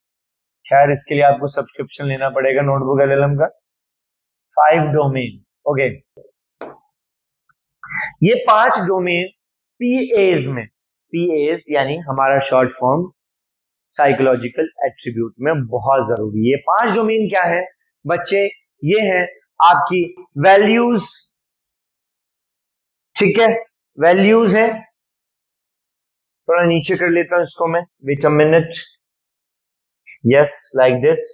खैर इसके लिए आपको सब्सक्रिप्शन लेना पड़ेगा नोटबुक एलएलएम का। 5 डोमेन, ओके। ये 5 डोमेन पीएज में, पीएज यानी हमारा शॉर्ट फॉर्म साइकोलॉजिकल एट्रीब्यूट में बहुत जरूरी है। ये 5 डोमेन क्या है बच्चे, ये है आपकी वैल्यूज, ठीक है, वैल्यूज है। थोड़ा नीचे कर लेता हूं इसको मैं, wait a minute, yes like this.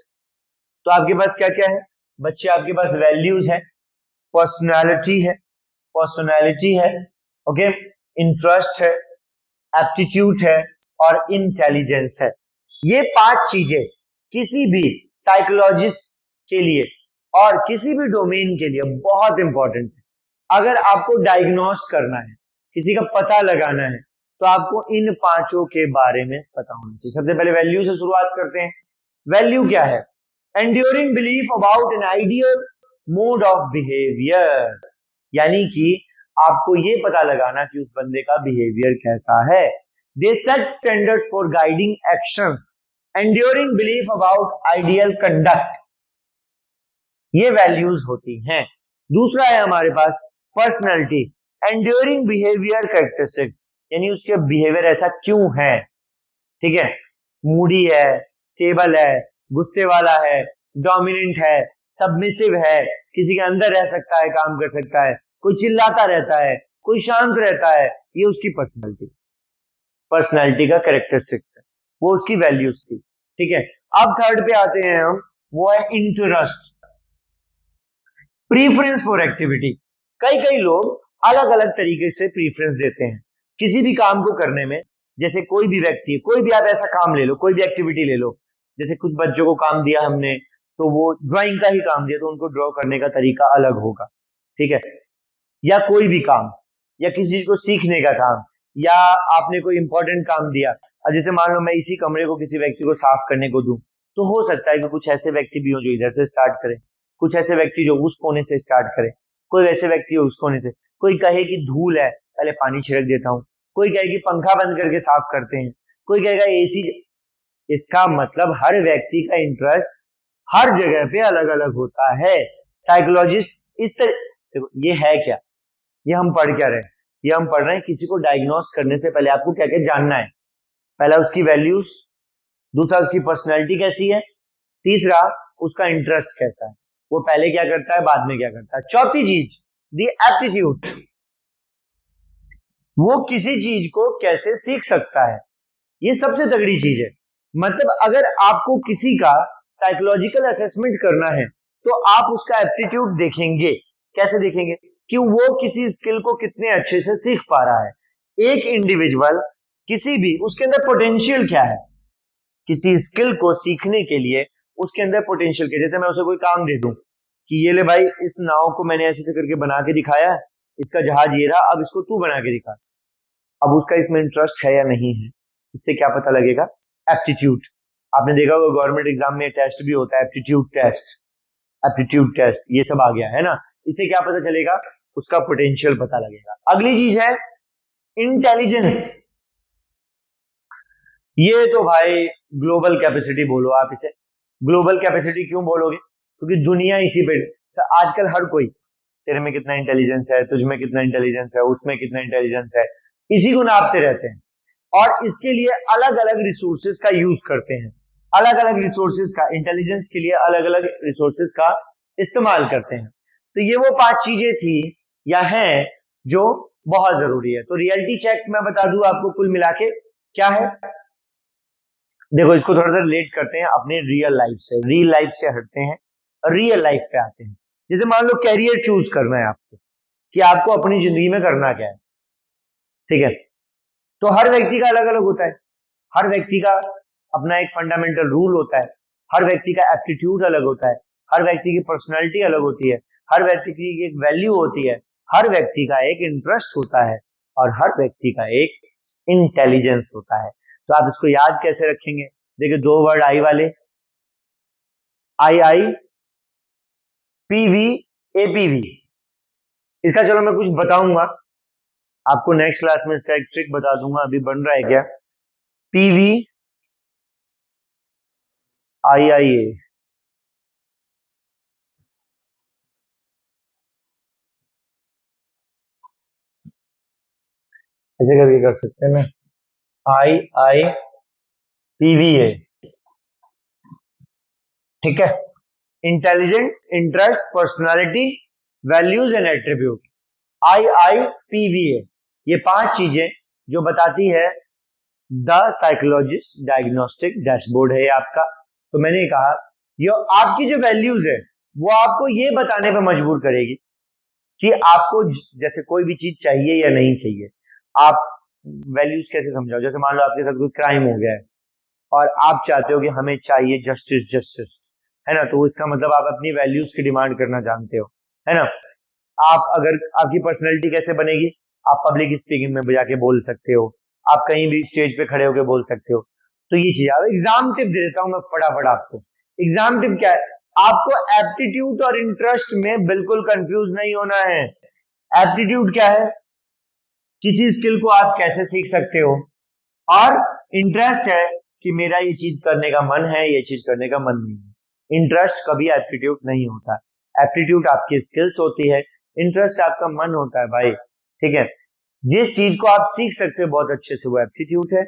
तो आपके पास क्या क्या है बच्चे, आपके पास वैल्यूज है, पर्सनालिटी है, ओके, इंटरेस्ट है, एप्टीट्यूड है और इंटेलिजेंस है। ये 5 चीजें किसी भी साइकोलॉजिस्ट के लिए और किसी भी डोमेन के लिए बहुत इंपॉर्टेंट है। अगर आपको डायग्नोस करना है, किसी का पता लगाना है, तो आपको इन 5 के बारे में पता होना चाहिए। सबसे पहले वैल्यू से शुरुआत करते हैं। वैल्यू क्या है? Enduring belief about an ideal mode of behaviour, यानी कि आपको ये पता लगाना कि उस बंदे का बिहेवियर कैसा है। They set standard for guiding actions, enduring belief about ideal conduct, ये वैल्यूज होती हैं। दूसरा है हमारे पास पर्सनैलिटी, एंड्योरिंग बिहेवियर कैरेक्टरिस्टिक, यानी उसके बिहेवियर ऐसा क्यों है। ठीक है, मूडी है, स्टेबल है, गुस्से वाला है, डोमिनेंट है, सबमिसिव है, किसी के अंदर रह सकता है, काम कर सकता है, कोई चिल्लाता रहता है, कोई शांत रहता है, ये उसकी पर्सनैलिटी का कैरेक्टरिस्टिक्स है, वो उसकी वैल्यूज थी। ठीक है, अब थर्ड पे आते हैं हम, वो है इंटरेस्ट, प्रीफरेंस फॉर एक्टिविटी। कई कई लोग अलग अलग तरीके से प्रीफरेंस देते हैं किसी भी काम को करने में। जैसे कोई भी व्यक्ति, कोई भी आप ऐसा काम ले लो, कोई भी एक्टिविटी ले लो, जैसे कुछ बच्चों को काम दिया हमने, तो वो ड्राइंग का ही काम दिया, तो उनको ड्रॉ करने का तरीका अलग होगा। ठीक है, या कोई भी काम, या किसी चीज को सीखने का काम, या आपने कोई इंपॉर्टेंट काम दिया। अब जैसे मान लो मैं इसी कमरे को किसी व्यक्ति को साफ करने को दूं, तो हो सकता है कि कुछ ऐसे व्यक्ति भी हो जो इधर से स्टार्ट करें, कुछ ऐसे व्यक्ति जो उस कोने से स्टार्ट करें, कोई वैसे व्यक्ति हो उस कोने से, कोई कहे कि धूल है पहले पानी छिड़क देता हूं, कोई कहे कि पंखा बंद करके साफ करते हैं, कोई कहेगा एसी। इसका मतलब हर व्यक्ति का इंटरेस्ट हर जगह पे अलग अलग होता है। साइकोलॉजिस्ट इस तरह, देखो ये है क्या, ये हम पढ़ क्या रहे हैं, ये हम पढ़ रहे हैं किसी को डायग्नोस करने से पहले आपको क्या क्या जानना है। पहला उसकी वैल्यूज, दूसरा उसकी पर्सनैलिटी कैसी है, तीसरा उसका इंटरेस्ट कैसा है, वो पहले क्या करता है बाद में क्या करता है, चौथी चीज दी एप्टीट्यूड, वो किसी चीज को कैसे सीख सकता है। ये सबसे तगड़ी चीज है। मतलब अगर आपको किसी का साइकोलॉजिकल असेसमेंट करना है, तो आप उसका एप्टीट्यूड देखेंगे। कैसे देखेंगे? कि वो किसी स्किल को कितने अच्छे से सीख पा रहा है। एक इंडिविजुअल किसी भी, उसके अंदर पोटेंशियल क्या है, किसी स्किल को सीखने के लिए उसके अंदर पोटेंशियल क्या। जैसे मैं उसे कोई काम दे दूं कि ये ले भाई, इस नाव को मैंने ऐसे करके बना के दिखाया है, इसका जहाज ये रहा, अब इसको तू बना के दिखा। अब उसका इसमें इंटरेस्ट है या नहीं है, इससे क्या पता लगेगा? एप्टीट्यूड। आपने देखा होगा गवर्नमेंट एग्जाम में टेस्ट भी होता है, एप्टीट्यूड टेस्ट, एप्टीट्यूड टेस्ट, ये सब आ गया है ना। इससे क्या पता चलेगा? उसका पोटेंशियल पता लगेगा। अगली चीज है इंटेलिजेंस। ये तो भाई ग्लोबल कैपेसिटी बोलो आप इसे। ग्लोबल कैपेसिटी क्यों बोलोगे? क्योंकि दुनिया इसी पे, तो आजकल हर कोई, तेरे में कितना इंटेलिजेंस है, तुझ में कितना इंटेलिजेंस है, उसमें कितना इंटेलिजेंस है, इसी को नापते रहते हैं। और इसके लिए अलग अलग रिसोर्सेज का यूज करते हैं, अलग अलग रिसोर्सेज का, इंटेलिजेंस के लिए अलग अलग रिसोर्सेज का इस्तेमाल करते हैं। तो ये वो 5 चीजें थी या हैं जो बहुत जरूरी है। तो रियलिटी चेक मैं बता दूं आपको कुल मिला के क्या है। देखो इसको थोड़ा सा रिलेट करते हैं अपने रियल लाइफ से, रियल लाइफ से हटते हैं, रियल लाइफ पे आते हैं। जैसे मान लो कैरियर चूज करना है आपको, कि आपको अपनी जिंदगी में करना क्या है। ठीक है, तो हर व्यक्ति का अलग अलग होता है, हर व्यक्ति का अपना एक फंडामेंटल रूल होता है, हर व्यक्ति का एप्टीट्यूड अलग होता है, हर व्यक्ति की पर्सनालिटी अलग होती है, हर व्यक्ति की एक वैल्यू होती है, हर व्यक्ति का एक इंटरेस्ट होता है, और हर व्यक्ति का एक इंटेलिजेंस होता है। तो आप इसको याद कैसे रखेंगे? देखिए 2 वर्ड आई वाले, आई आई पीवी एपीवी। इसका चलो मैं कुछ बताऊंगा आपको, नेक्स्ट क्लास में इसका एक ट्रिक बता दूंगा, अभी बन रहा है क्या। पीवी आई आई ए, ऐसे करके कर सकते हैं ना, आई आई पीवी ए। ठीक है, intelligent, interest, personality, values and attribute, I I PV A. ये 5 चीजें जो बताती है द साइकोलॉजिस्ट डायग्नोस्टिक डैशबोर्ड है ये आपका। तो मैंने कहा ये आपकी जो वैल्यूज है वो आपको ये बताने पर मजबूर करेगी कि आपको जैसे कोई भी चीज चाहिए या नहीं चाहिए। आप वैल्यूज कैसे समझाओ? जैसे मान लो आपके साथ कोई क्राइम हो गया है और आप चाहते हो कि हमें चाहिए जस्टिस जस्टिस, है ना, तो इसका मतलब आप अपनी वैल्यूज की डिमांड करना जानते हो, है ना। आप अगर आपकी पर्सनैलिटी कैसे बनेगी, आप पब्लिक स्पीकिंग में जाके बोल सकते हो, आप कहीं भी स्टेज पे खड़े होकर बोल सकते हो। तो ये चीज, अब एग्जाम टिप दे देता हूं मैं फटाफट आपको। एग्जाम टिप क्या है, आपको एप्टीट्यूड और इंटरेस्ट में बिल्कुल कंफ्यूज नहीं होना है। एप्टीट्यूड क्या है, किसी स्किल को आप कैसे सीख सकते हो, और इंटरेस्ट है कि मेरा ये चीज करने का मन है, ये चीज करने का मन नहीं है। इंटरेस्ट कभी एप्टीट्यूड नहीं होता। एप्टीट्यूड आपकी स्किल्स होती है, इंटरेस्ट आपका मन होता है भाई, ठीक है। जिस चीज को आप सीख सकते हो बहुत अच्छे से वो एप्टीट्यूड है,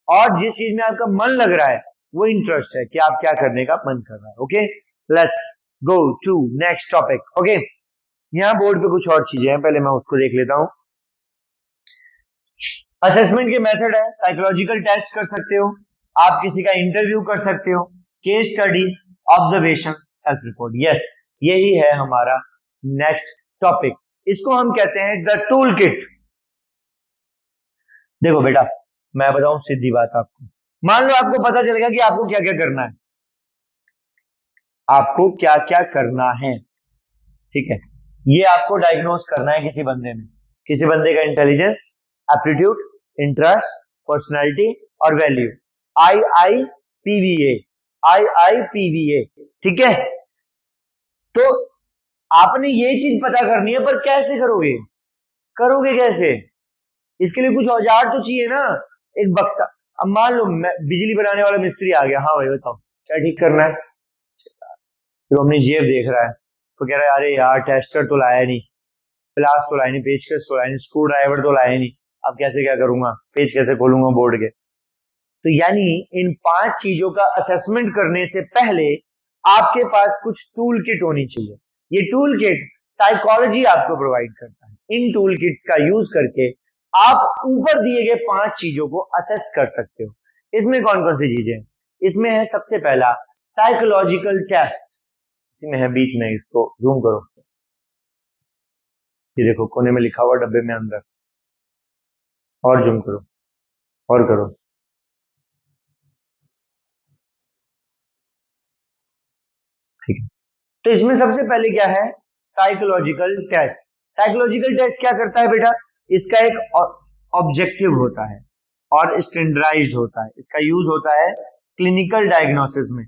और जिस चीज में आपका मन लग रहा है वो इंटरेस्ट है कि आप क्या करने का मन कर रहा है। Okay, let's go to next topic. Okay, यहाँ बोर्ड पे कुछ और चीजें हैं, पहले मैं उसको देख लेता हूं। असेसमेंट के मेथड है, साइकोलॉजिकल टेस्ट कर सकते हो, आप किसी का इंटरव्यू कर सकते हो, case study, observation, self report. Yes, यही है हमारा नेक्स्ट टॉपिक। इसको हम कहते हैं द टूल किट। देखो बेटा, मैं बताऊं सीधी बात आपको, मान लो आपको पता चलेगा कि आपको क्या क्या करना है, आपको क्या क्या करना है, ठीक है। ये आपको डायग्नोस करना है किसी बंदे में, किसी बंदे का इंटेलिजेंस, एप्टीट्यूड, इंटरेस्ट, पर्सनालिटी और वैल्यू, IIPVA, IIPVA, ठीक है। तो आपने ये चीज पता करनी है, पर कैसे करोगे, करोगे कैसे, इसके लिए कुछ औजार तो चाहिए ना। एक बक्सा, अब मान लो बिजली बनाने वाला मिस्त्री आ गया, हाँ भाई बताओ क्या ठीक करना है, तो अपनी जेब देख रहा है, तो कह रहा है अरे यार टेस्टर तो लाया नहीं, प्लास तो लाया नहीं, पेचकस तो लाया नहीं, स्क्रू ड्राइवर तो लाया नहीं, अब कैसे क्या करूंगा, पेज कैसे खोलूंगा बोर्ड के। तो यानी इन 5 चीजों का असेसमेंट करने से पहले आपके पास कुछ टूल किट होनी चाहिए। ये टूल किट साइकोलॉजी आपको प्रोवाइड करता है। इन टूल किट्स का यूज करके आप ऊपर दिए गए 5 चीजों को असेस कर सकते हो। इसमें कौन कौन सी चीजें, इसमें है सबसे पहला साइकोलॉजिकल टेस्ट, इसी में है बीच में, इसको जूम करो, ये देखो कोने में लिखा हुआ डब्बे में अंदर, और जूम करो, और करो, ठीक है। तो इसमें सबसे पहले क्या है, साइकोलॉजिकल टेस्ट। साइकोलॉजिकल टेस्ट क्या करता है बेटा, इसका एक ऑब्जेक्टिव होता है और स्टैंडर्डाइज्ड होता है। इसका यूज होता है क्लिनिकल डायग्नोसिस में।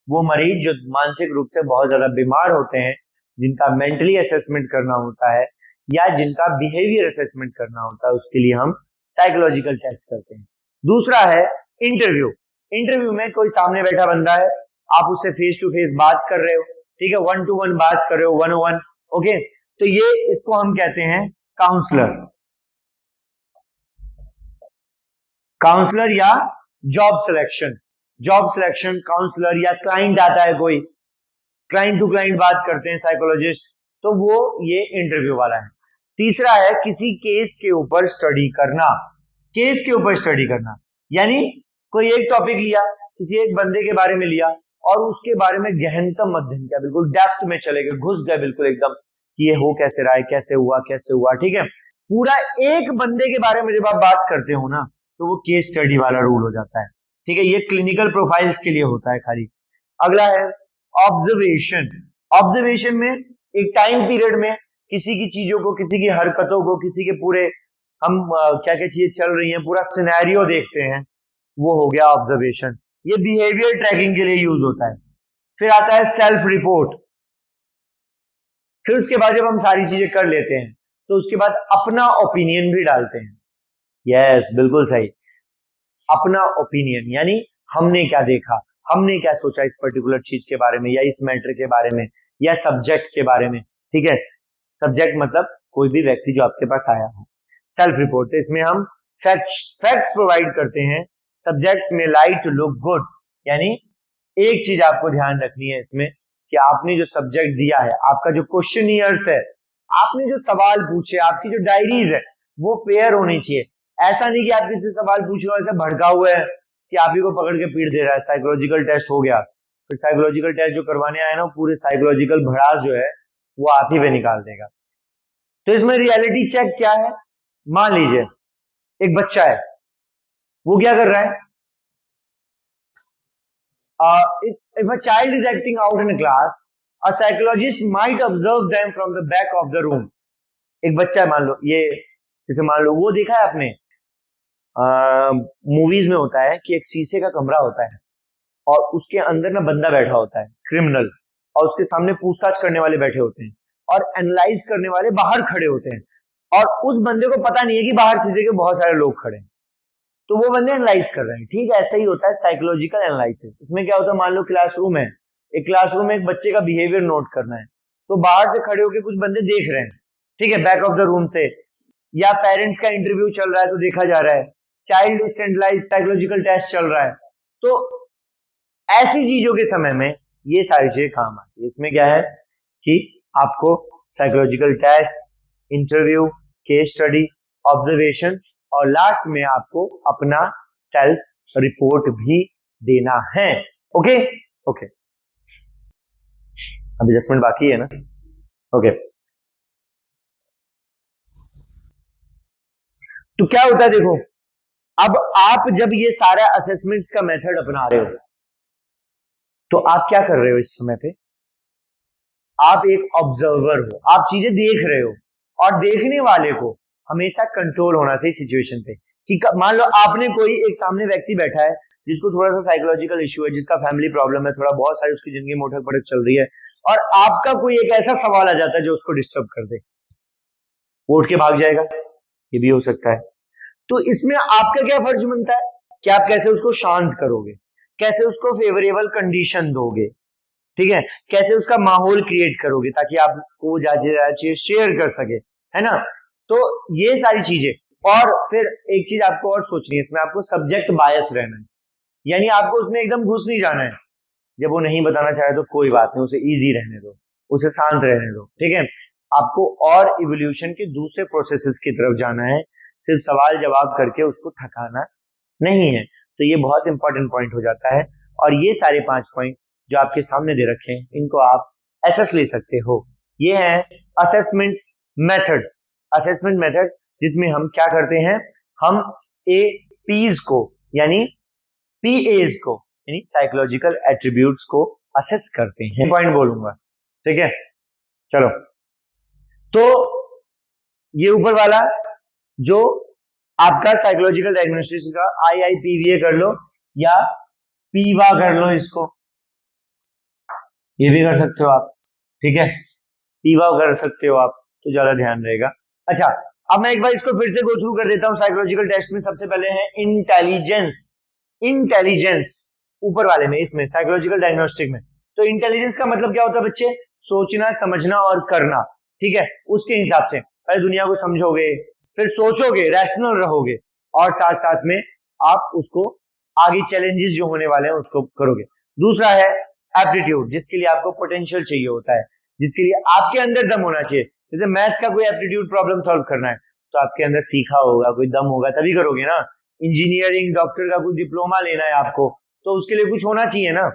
वो मरीज जो मानसिक रूप से बहुत ज्यादा बीमार होते हैं, जिनका मेंटली असेसमेंट करना होता है या जिनका बिहेवियर असेसमेंट करना होता है, उसके लिए हम साइकोलॉजिकल टेस्ट करते हैं। दूसरा है इंटरव्यू। इंटरव्यू में कोई सामने बैठा बंदा है, आप उससे फेस टू फेस बात कर रहे हो, ठीक है, 1 to 1 बात कर रहे हो, 101। ओके, तो ये इसको हम कहते हैं काउंसलर, काउंसलर या job selection. Job selection counsellor, या क्लाइंट आता है कोई, क्लाइंट टू क्लाइंट बात करते हैं साइकोलॉजिस्ट, तो वो ये इंटरव्यू वाला है। तीसरा है किसी केस के ऊपर स्टडी करना। केस के ऊपर स्टडी करना यानी कोई एक टॉपिक लिया, किसी एक बंदे के बारे में लिया और उसके बारे में गहनतम अध्ययन किया, बिल्कुल डेप्थ में चले गए, घुस गए बिल्कुल एकदम कि ये हो कैसे रहा है, कैसे हुआ कैसे हुआ, ठीक है। पूरा एक बंदे के बारे में जब आप बात करते हो ना, तो वो केस स्टडी वाला रूल हो जाता है, ठीक है। ये क्लिनिकल प्रोफाइल्स के लिए होता है खाली। अगला है ऑब्जर्वेशन। ऑब्जर्वेशन में एक टाइम पीरियड में किसी की चीजों को, किसी की हरकतों को, किसी के पूरे हम क्या क्या चीजें चल रही हैं, पूरा सिनेरियो देखते हैं, वो हो गया ऑब्जर्वेशन। ये बिहेवियर ट्रैकिंग के लिए यूज होता है। फिर आता है सेल्फ रिपोर्ट। फिर उसके बाद जब हम सारी चीजें कर लेते हैं तो उसके बाद अपना ओपिनियन भी डालते हैं। यस, बिल्कुल सही, अपना ओपिनियन यानी हमने क्या देखा, हमने क्या सोचा इस पर्टिकुलर चीज के बारे में, या इस मैटर के बारे में, या सब्जेक्ट के बारे में, ठीक है। सब्जेक्ट मतलब कोई भी व्यक्ति जो आपके पास आया हो। सेल्फ रिपोर्ट, इसमें हम फैक्ट्स प्रोवाइड करते हैं। सब्जेक्ट्स में लाइट लुक गुड, यानी एक चीज आपको ध्यान रखनी है इसमें कि आपने जो सब्जेक्ट दिया है, आपका जो क्वेश्चनियर्स है, आपने जो सवाल पूछे, आपकी जो डायरीज है, वो फेयर होनी चाहिए। ऐसा नहीं कि आप किसी सवाल पूछ रहे हो ऐसा भड़का हुआ है कि आप ही को पकड़ के पीट दे रहा है, साइकोलॉजिकल टेस्ट हो गया, फिर साइकोलॉजिकल टेस्ट जो करवाने आए ना, पूरे साइकोलॉजिकल भड़ास जो है वो आप ही पे निकाल देगा। तो इसमें रियलिटी चेक क्या है, मान लीजिए एक बच्चा है, वो क्या कर रहा है, if a child is acting out in a class, a psychologist might observe them from the back of the room. एक बच्चा है, मान लो ये, जैसे मान लो वो देखा है आपने मूवीज में होता है कि एक शीशे का कमरा होता है और उसके अंदर ना बंदा बैठा होता है, क्रिमिनल, और उसके सामने पूछताछ करने वाले बैठे होते हैं और एनालाइज करने वाले बाहर खड़े होते हैं, और उस बंदे को पता नहीं है कि बाहर शीशे के बहुत सारे लोग खड़े हैं, तो वो बंदे एनालाइज कर रहे हैं। ठीक ऐसा ही होता है साइकोलॉजिकल एनालिसिस। इसमें क्या होता है, मान लो क्लासरूम है, एक क्लासरूम में एक बच्चे का बिहेवियर नोट करना है, तो बाहर से खड़े होकर कुछ बंदे देख रहे हैं, ठीक है, बैक ऑफ द रूम से, या पेरेंट्स का इंटरव्यू चल रहा है तो देखा जा रहा है, चाइल्ड स्टैंडर्डाइज्ड साइकोलॉजिकल टेस्ट चल रहा है, तो ऐसी चीजों के समय में ये सारी चीजें काम आती है। इसमें क्या है कि आपको psychological test, interview, case study, observation और लास्ट में आपको अपना सेल्फ रिपोर्ट भी देना है। ओके ओके, अभी 10 मिनट बाकी है ना। ओके, तो क्या होता है, देखो अब आप जब ये सारा असेसमेंट्स का मेथड अपना रहे हो तो आप क्या कर रहे हो, इस समय पे आप एक ऑब्जर्वर हो, आप चीजें देख रहे हो, और देखने वाले को हमेशा कंट्रोल होना चाहिए सिचुएशन पे। कि मान लो आपने कोई एक सामने व्यक्ति बैठा है जिसको थोड़ा सा साइकोलॉजिकल इश्यू है, जिसका फैमिली प्रॉब्लम है, थोड़ा बहुत सारी उसकी जिंदगी में उठक पटक चल रही है, और आपका कोई एक ऐसा सवाल आ जाता है जो उसको डिस्टर्ब कर दे, वो उठ के भाग जाएगा, ये भी हो सकता है। तो इसमें आपका क्या फर्ज बनता है कि आप कैसे उसको शांत करोगे, कैसे उसको फेवरेबल कंडीशन दोगे, ठीक है, कैसे उसका माहौल क्रिएट करोगे ताकि आपको चीजें शेयर कर सके, है ना। तो ये सारी चीजें, और फिर एक चीज आपको और सोचनी है, इसमें आपको सब्जेक्ट बायस रहना है, यानी आपको उसमें एकदम घुस नहीं जाना है। जब वो नहीं बताना चाहे तो कोई बात नहीं, उसे इजी रहने दो, उसे शांत रहने दो, ठीक है। आपको और इवोल्यूशन के दूसरे प्रोसेसेस की तरफ जाना है, सिर्फ सवाल जवाब करके उसको थकाना नहीं है। तो ये बहुत इंपॉर्टेंट पॉइंट हो जाता है, और ये सारे 5 पॉइंट जो आपके सामने दे रखे हैं, इनको आप एसेस ले सकते हो। ये है असेसमेंट मेथड्स, असेसमेंट मेथड जिसमें हम क्या करते हैं, हम एपीज को यानी पीएज को यानी साइकोलॉजिकल एट्रीब्यूट्स को असेस करते हैं। पॉइंट बोलूंगा, ठीक है। चलो, तो ये ऊपर वाला जो आपका साइकोलॉजिकल डायग्नोस्टिक्स का IIPVA कर लो या पीवा कर लो, इसको ये भी कर सकते हो आप, ठीक है, पीवा कर सकते हो आप, तो ज्यादा ध्यान रहेगा। अच्छा, अब मैं एक बार इसको फिर से गो थ्रू कर देता हूं। साइकोलॉजिकल टेस्ट में सबसे पहले है इंटेलिजेंस, इंटेलिजेंस ऊपर वाले में, इसमें साइकोलॉजिकल डायग्नोस्टिक में। तो इंटेलिजेंस का मतलब क्या होता है बच्चे, सोचना, समझना और करना, ठीक है। उसके हिसाब से पहले दुनिया को समझोगे, फिर सोचोगे, रैशनल रहोगे, और साथ साथ में आप उसको आगे चैलेंजेस जो होने वाले हैं उसको करोगे। दूसरा है एप्टीट्यूड, जिसके लिए आपको पोटेंशियल चाहिए होता है, जिसके लिए आपके अंदर दम होना चाहिए। जैसे मैथ्स का कोई एप्टीट्यूड प्रॉब्लम सॉल्व करना है तो आपके अंदर सीखा होगा, कोई दम होगा, तभी करोगे ना। इंजीनियरिंग, डॉक्टर का कोई डिप्लोमा लेना है आपको, तो उसके लिए कुछ होना चाहिए ना।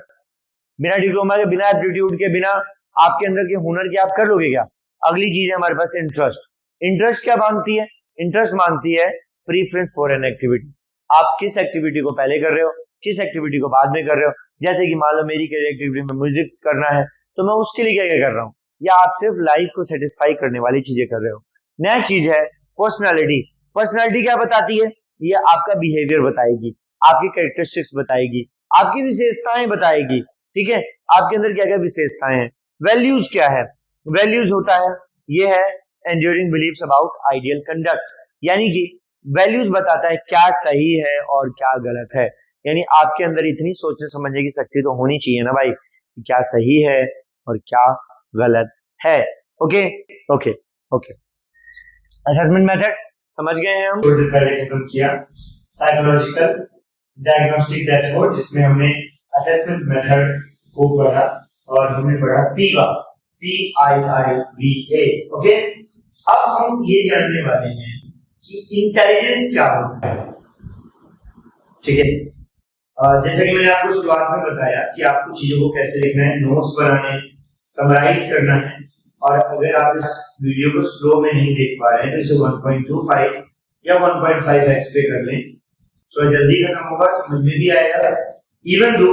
बिना डिप्लोमा के, बिना एप्टीट्यूड के, बिना आपके अंदर के हुनर के आप कर लोगे क्या। अगली चीज है हमारे पास इंटरेस्ट। इंटरेस्ट क्या मांगती है, इंटरेस्ट मांगती है प्रीफरेंस फॉर एन एक्टिविटी। आप किस एक्टिविटी को पहले कर रहे हो, किस एक्टिविटी को बाद में कर रहे हो। जैसे कि मान लो मेरी एक्टिविटी में म्यूजिक करना है, तो मैं उसके लिए क्या क्या कर रहा हूँ, या आप सिर्फ लाइफ को सेटिस्फाई करने वाली चीजें कर रहे हो। नेक्स्ट चीज है पर्सनालिटी। पर्सनालिटी क्या बताती है, ये आपका बिहेवियर बताएगी, आपकी कैरेक्टरिस्टिक्स बताएगी, आपकी विशेषताएं बताएगी, ठीक है, आपके अंदर क्या क्या विशेषताएं हैं। वैल्यूज क्या है, वैल्यूज होता है, ये है enduring believes about ideal conduct, यानी कि वैल्यूज बताता है क्या सही है और क्या गलत है। यानी आपके अंदर इतनी सोचने समझने की शक्ति तो होनी चाहिए ना भाई, कि क्या सही है और क्या गलत है। Okay okay okay, assessment method समझ गए हैं हम। थोड़ी देर पहले खत्म किया साइकोलॉजिकल डायग्नोस्टिक डैशबोर्ड, जिसमें हमने असेसमेंट मेथड को पढ़ा और हमने पढ़ा पीवा, PIIVA। ओके, अब हम ये जानने वाले हैं कि इंटेलिजेंस क्या होता है, ठीक है। जैसा कि मैंने आपको शुरुआत में बताया कि आपको चीजों को कैसे लिखना है, नोट्स बनाने, समराइज करना है, और अगर आप इस वीडियो को स्लो में नहीं देख पा रहे हैं तो इसे 1.25 या 1.5x पे कर लें, तो जल्दी खत्म होगा, समझ में भी आएगा। इवन दो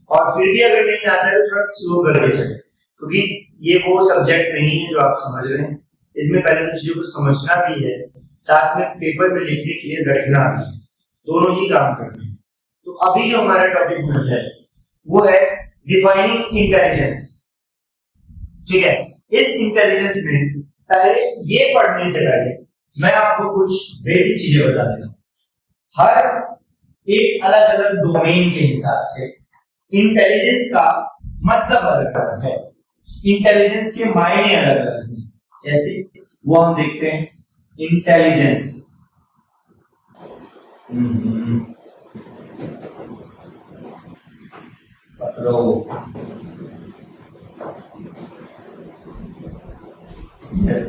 और फिर भी अगर नहीं आता है तो थोड़ा स्लो करके चले, क्योंकि ये वो सब्जेक्ट नहीं है जो आप समझ रहे हैं। इसमें पहले कुछ चीजों को समझना भी है, साथ में पेपर में लिखने के लिए रटना भी है, दोनों ही काम करने हैं। तो अभी जो हमारा टॉपिक है वो है डिफाइनिंग इंटेलिजेंस। ठीक है, इस इंटेलिजेंस में पहले ये पढ़ने से पहले मैं आपको कुछ बेसिक चीजें बता देता हूं। हर एक अलग अलग डोमेन के हिसाब से इंटेलिजेंस का मतलब अलग अलग है, इंटेलिजेंस के मायने अलग अलग हैं। कैसे, वो हम देखते हैं। इंटेलिजेंस पकड़ो, यस,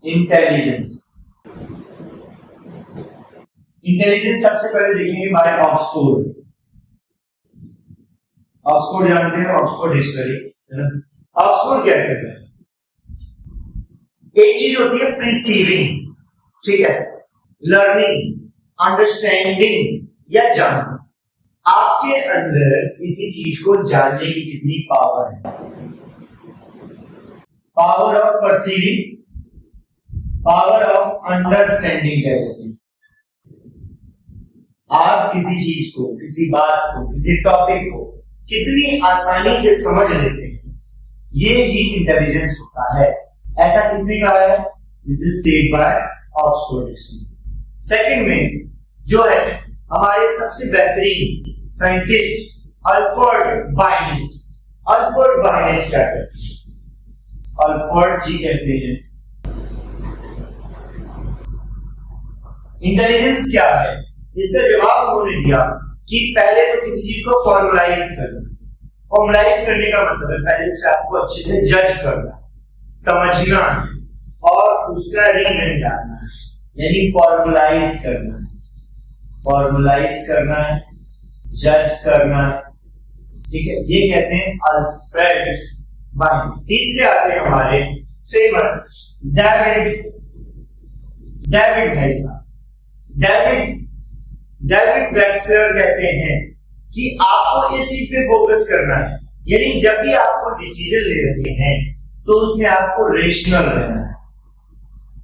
इंटेलिजेंस। इंटेलिजेंस सबसे पहले देखेंगे बाय ऑक्सफोर्ड। ऑक्सफोर्ड जानते हैं, ऑक्सफोर्ड डिक्शनरी। ऑक्सफोर्ड क्या कहता है? एक चीज होती है प्रिसीविंग, ठीक है, लर्निंग, अंडरस्टैंडिंग या जानना। आपके अंदर किसी चीज को जानने की कितनी पावर है? Power of perceiving, power of understanding कहते हैं। आप किसी चीज को, किसी बात को, किसी टॉपिक को कितनी आसानी से समझ लेते हैं, ये ही इंटेलिजेंस होता है। ऐसा किसने कहा है? This is said bye Oxford dictionary. Second में जो है हमारे सबसे बेहतरीन scientist Alfred bayonet. Alfred bayonet क्या कहते हैं? अल्फ्रेड जी कहते हैं इंटेलिजेंस क्या है? इसका जवाब उन्होंने दिया कि पहले तो किसी चीज को फॉर्मुलाइज करना। फॉर्मुलाइज करने का मतलब है पहले उसे आपको अच्छे से जज करना, समझना है और उसका रीजन जानना है, यानी फॉर्मुलाइज करना है। फॉर्मुलाइज करना है, जज करना है, ठीक है, ये कहते हैं अल्फ्रेड बायनेट। तीसरे आते हैं हमारे फेमस डेविड भाई साहब। डेविड वेक्सलर कहते हैं कि आपको इस चीज पे फोकस करना है, यानी जब भी आपको डिसीजन ले रहे हैं तो उसमें आपको रेशनल रहना है,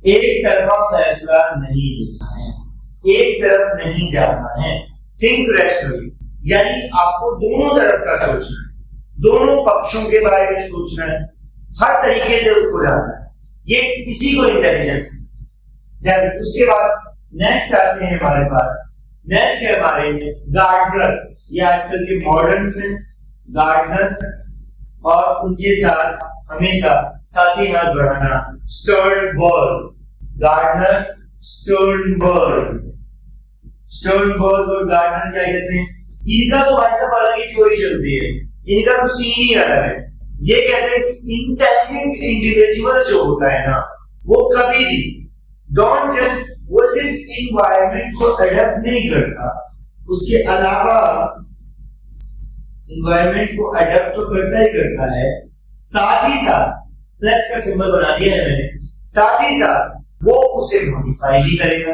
एक तरफा फैसला नहीं लेना है, एक तरफ नहीं जाना है। थिंक रैशनली, यानी आपको दोनों तरफ का सोचना है, दोनों पक्षों के बारे में सोचना है, हर तरीके से उसको जानना है। ये इसी को इंटेलिजेंस है। उसके बाद नेक्स्ट आते हैं हमारे पास, नेक्स्ट है हमारे गार्डनर। ये आजकल के मॉडर्न से गार्डनर और उनके साथ हमेशा साथी हाथ बढ़ाना, स्टर्नबर्ग। गार्डनर, स्टर्नबर्ग और गार्डनर क्या कहते हैं? इनका तो भाई साहब अलग ही थ्योरी चलती है, इनका तो सीन ही अलग है। ये कहते हैं कि इंटेलिजेंट इंडिविजुअल जो होता है ना, वो कभी भी डोंट जस्ट, वो सिर्फ इन्वायरमेंट को अडॉप्ट नहीं करता, उसके अलावा इन्वायरमेंट को अडॉप्ट तो करता ही करता है, साथ ही साथ प्लस का सिंबल बना दिया है मैंने, साथ ही साथ वो उसे मॉडिफाई भी करेगा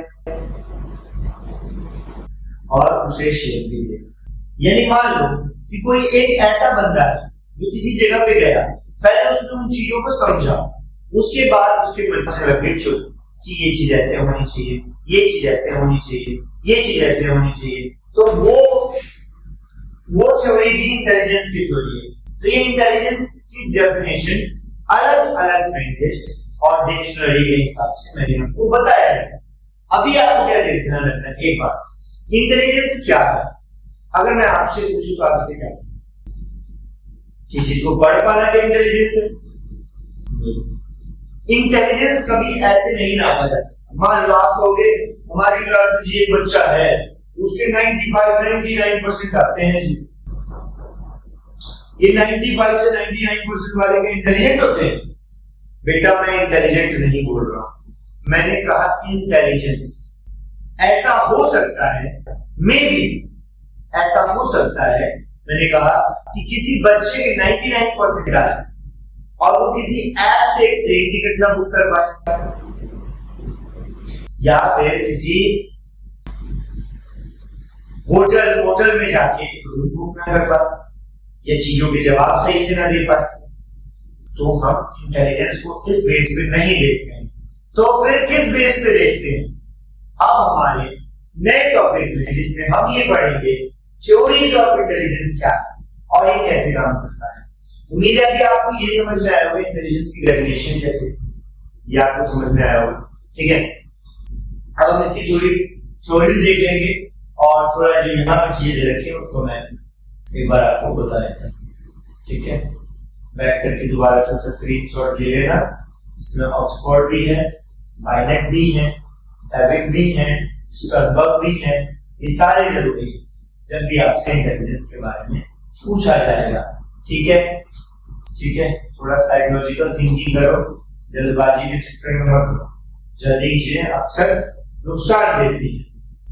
और उसे शेप भी देगा। यानी मान लो कि कोई एक ऐसा बंदा है जो किसी जगह पे गया, पहले उसने उन चीजों को समझा, उसके बाद उसके मन से लगे कि ये चीज ऐसे होनी चाहिए, ये चीज ऐसे होनी चाहिए, ये चीज ऐसे होनी चाहिए, तो वो थ्योरी भी इंटेलिजेंस की थ्योरी है। तो ये इंटेलिजेंस की डेफिनेशन अलग अलग साइंटिस्ट और डिक्शनरी के हिसाब से मैंने आपको बताया है। अभी आपको क्या ध्यान रखना है, एक बात, इंटेलिजेंस क्या है? अगर मैं आपसे पूछूं तो आपसे क्या, किसी को पढ़ पाना क्या इंटेलिजेंस है? इंटेलिजेंस कभी ऐसे नहीं नापा जा सकता। मान लो आप कहोगे हमारी क्लास में जी एक बच्चा है, उसके 99% आते हैं जी, ये 95 से 99% वाले के इंटेलिजेंट होते हैं? बेटा मैं इंटेलिजेंट नहीं बोल रहा, मैंने कहा इंटेलिजेंस। ऐसा हो सकता है, मे बी ऐसा हो सकता है, मैंने कहा कि किसी बच्चे के 99% आए और वो किसी ऐप से ट्रेन टिकट ना बुक कर पाए, या फिर किसी होटल मोटल में जाके रूम बुक ना कर पाए या चीजों के जवाब सही से ना दे पाए, तो हम इंटेलिजेंस को इस बेस पे नहीं देखते हैं। तो फिर किस बेस पे देखते हैं? अब हमारे नए टॉपिक में जिसमें हम ये पढ़ेंगे थ्योरीज ऑफ इंटेलिजेंस क्या है और ये कैसे काम करता है। उम्मीद है कि आपको ये समझ में आया होगा इंटेलिजेंस की डेफिनेशन कैसे, ये आपको समझ में आया होगा। ठीक है, अब हम इसकी थोड़ी थ्योरीज देख लेंगे और थोड़ा जो यहाँ पे चीजें रखी उसको मैं एक बार आपको बता देता हूँ। ठीक है, बैक करके दोबारा से स्क्रीनशॉट ले लेना। इसमें ऑक्सफोर्ड भी है, बाइनेट भी है, एविक भी है, स्टर्नबर्ग भी है। ये सारे जरूरी है जब भी आपसे इंटेलिजेंस के बारे में पूछा जाएगा। ठीक है, ठीक है, थोड़ा साइकोलॉजिकल थिंकिंग करो, जल्दबाजी के चक्कर में मत लो। जल्दी चीजें अक्सर नुकसान देती है।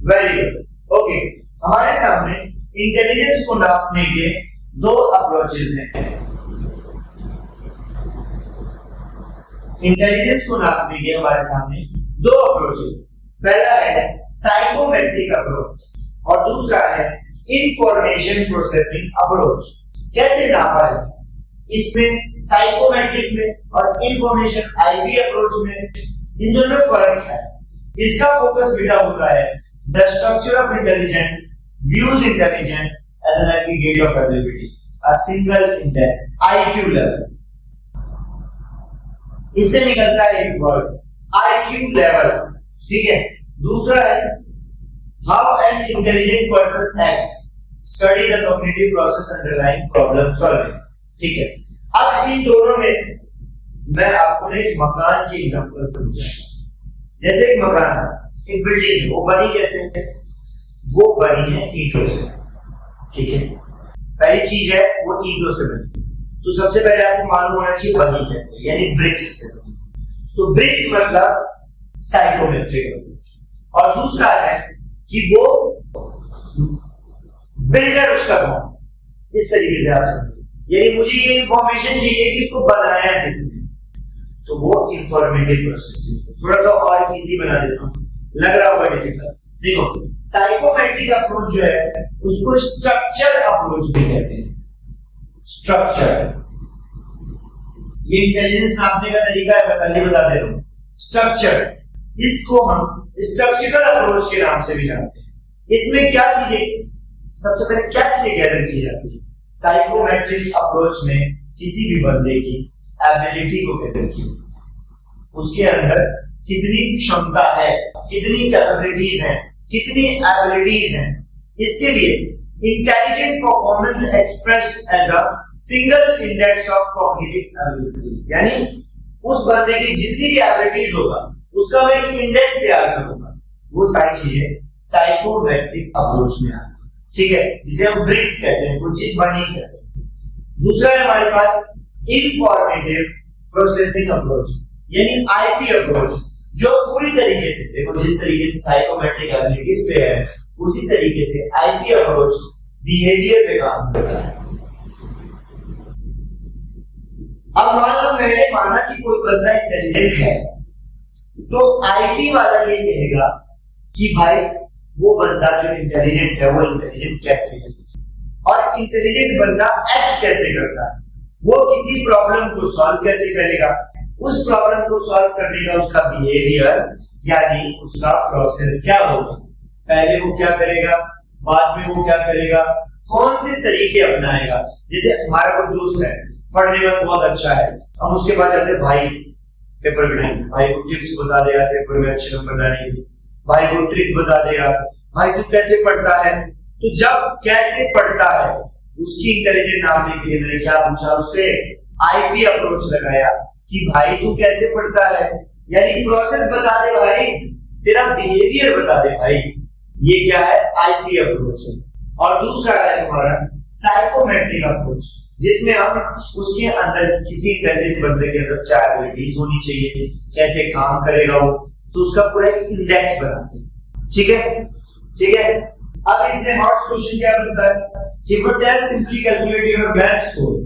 Very good, okay. हमारे सामने इंटेलिजेंस को नापने के दो अप्रोचेस हैं। इंटेलिजेंस को नापने के हमारे सामने दो अप्रोचेस, पहला है साइकोमेट्रिक अप्रोच और दूसरा है इंफॉर्मेशन प्रोसेसिंग अप्रोच। कैसे नापा है? इसमें साइकोमेट्रिक में और इंफॉर्मेशन आईपी अप्रोच में इन दोनों में फर्क है। इसका फोकस बेटा होता है the structure of intelligence views intelligence as an aggregate of ability, a single index IQ level. इससे निकलता है एक वर्ड आईक्यू लेवल। ठीक है, दूसरा है how an intelligent person acts, study the cognitive process underlying problem solving. ठीक है, अब इन दोनों में मैं आपको एक मकान की एग्जांपल समझाऊंगा। जैसे एक मकान है, एक बिल्डिंग है, वो बनी कैसे है? वो बनी है ईंटों से। ठीक है, पहली चीज है वो ईंटों से बनी, तो सबसे पहले आपको मालूम होना चाहिए बनी कैसे, यानी ब्रिक्स से बनी। तो ब्रिक्स मतलब साइकोमेट्रिक अप्रोच। और दूसरा है कि वो बिल्डर उसका कौन, इस तरीके से आप समझिए, यानी मुझे ये इंफॉर्मेशन चाहिए कि इसको बनाया किसने, तो वो इंफॉर्मेटिव प्रोसेसिंग। थोड़ा सा और इजी बना देता हूं, लग रहा होगा डिफिकल्ट। देखो, साइकोमेट्रिक अप्रोच जो है उसको स्ट्रक्चर अप्रोच भी कहते हैं। स्ट्रक्चर ये इंटेलिजेंस नापने का तरीका है, मैं पहले बता दे रहा हूं। स्ट्रक्चर, इसको हम स्ट्रक्चरल अप्रोच के नाम से भी जानते हैं। इसमें क्या चीजें, सबसे पहले क्या चीजें गैदर की जाती है? साइकोमेट्रिक अप्रोच में किसी भी बंदे की एबिलिटी को गैदर किया, उसके अंदर कितनी क्षमता है, कितनी कैपेबिलिटीज हैं, कितनी एबिलिटीज हैं। इसके लिए intelligent performance expressed as a single index of cognitive abilities, यानी उस बंदे की जितनी भी एबिलिटीज होगा उसका मैं एक इंडेक्स तैयार करूंगा। वो सारी चीजें साइकोमेट्रिक अप्रोच में आती है। ठीक है, जिसे हम ब्रिक्स कहते हैं, कुछ चीज बनी कैसे। दूसरा है हमारे पास इंफॉर्मेटिव प्रोसेसिंग अप्रोच, यानी आईपी अप्रोच, जो पूरी तरीके से, देखो जिस तरीके से साइकोमेट्रिक एबिलिटीज पे है उसी तरीके से आईपी अप्रोच बिहेवियर पे काम करता है। अब मान लो मैंने माना कि कोई बंदा इंटेलिजेंट है, तो आईपी वाला ये कहेगा कि भाई वो बंदा जो इंटेलिजेंट है वो इंटेलिजेंट कैसे है, और इंटेलिजेंट बंदा एक्ट कैसे करता है, वो किसी प्रॉब्लम को सॉल्व कैसे करेगा, उस प्रॉब्लम को सॉल्व करने का उसका बिहेवियर यानी उसका प्रोसेस क्या होगा, पहले वो क्या करेगा, बाद में वो क्या करेगा, कौन से तरीके अपनाएगा। जैसे हमारा कोई दोस्त है, पढ़ने में बहुत अच्छा है, हम उसके पास जाते हैं, भाई पेपर बनाएंगे, भाई को टिप्स बता देगा पेपर में अच्छे नंबर लाने के लिए, भाई को ट्रिक बता देगा, भाई तू कैसे पढ़ता है। तो जब कैसे पढ़ता है उसकी इंटेलिजेंस नापने के लिए मैंने क्या पूछा उससे, आईपी अप्रोच लगाया कि भाई तू कैसे पढ़ता है, यानी प्रोसेस बता दे भाई, तेरा बिहेवियर बता दे भाई। ये क्या है, आईपी अप्रोच है। और दूसरा है हमारा साइकोमेट्रिक अप्रोच, जिसमें हम उसके अंदर किसी इंटेलिजेंट बंदे के अंदर क्या एबिलिटीज होनी चाहिए, कैसे काम करेगा वो, तो उसका पूरा एक इंडेक्स बनाते हैं। ठीक है, ठीक है। अब इसमें हॉट क्वेश्चन क्या बनता है, if a test simply calculate your math score,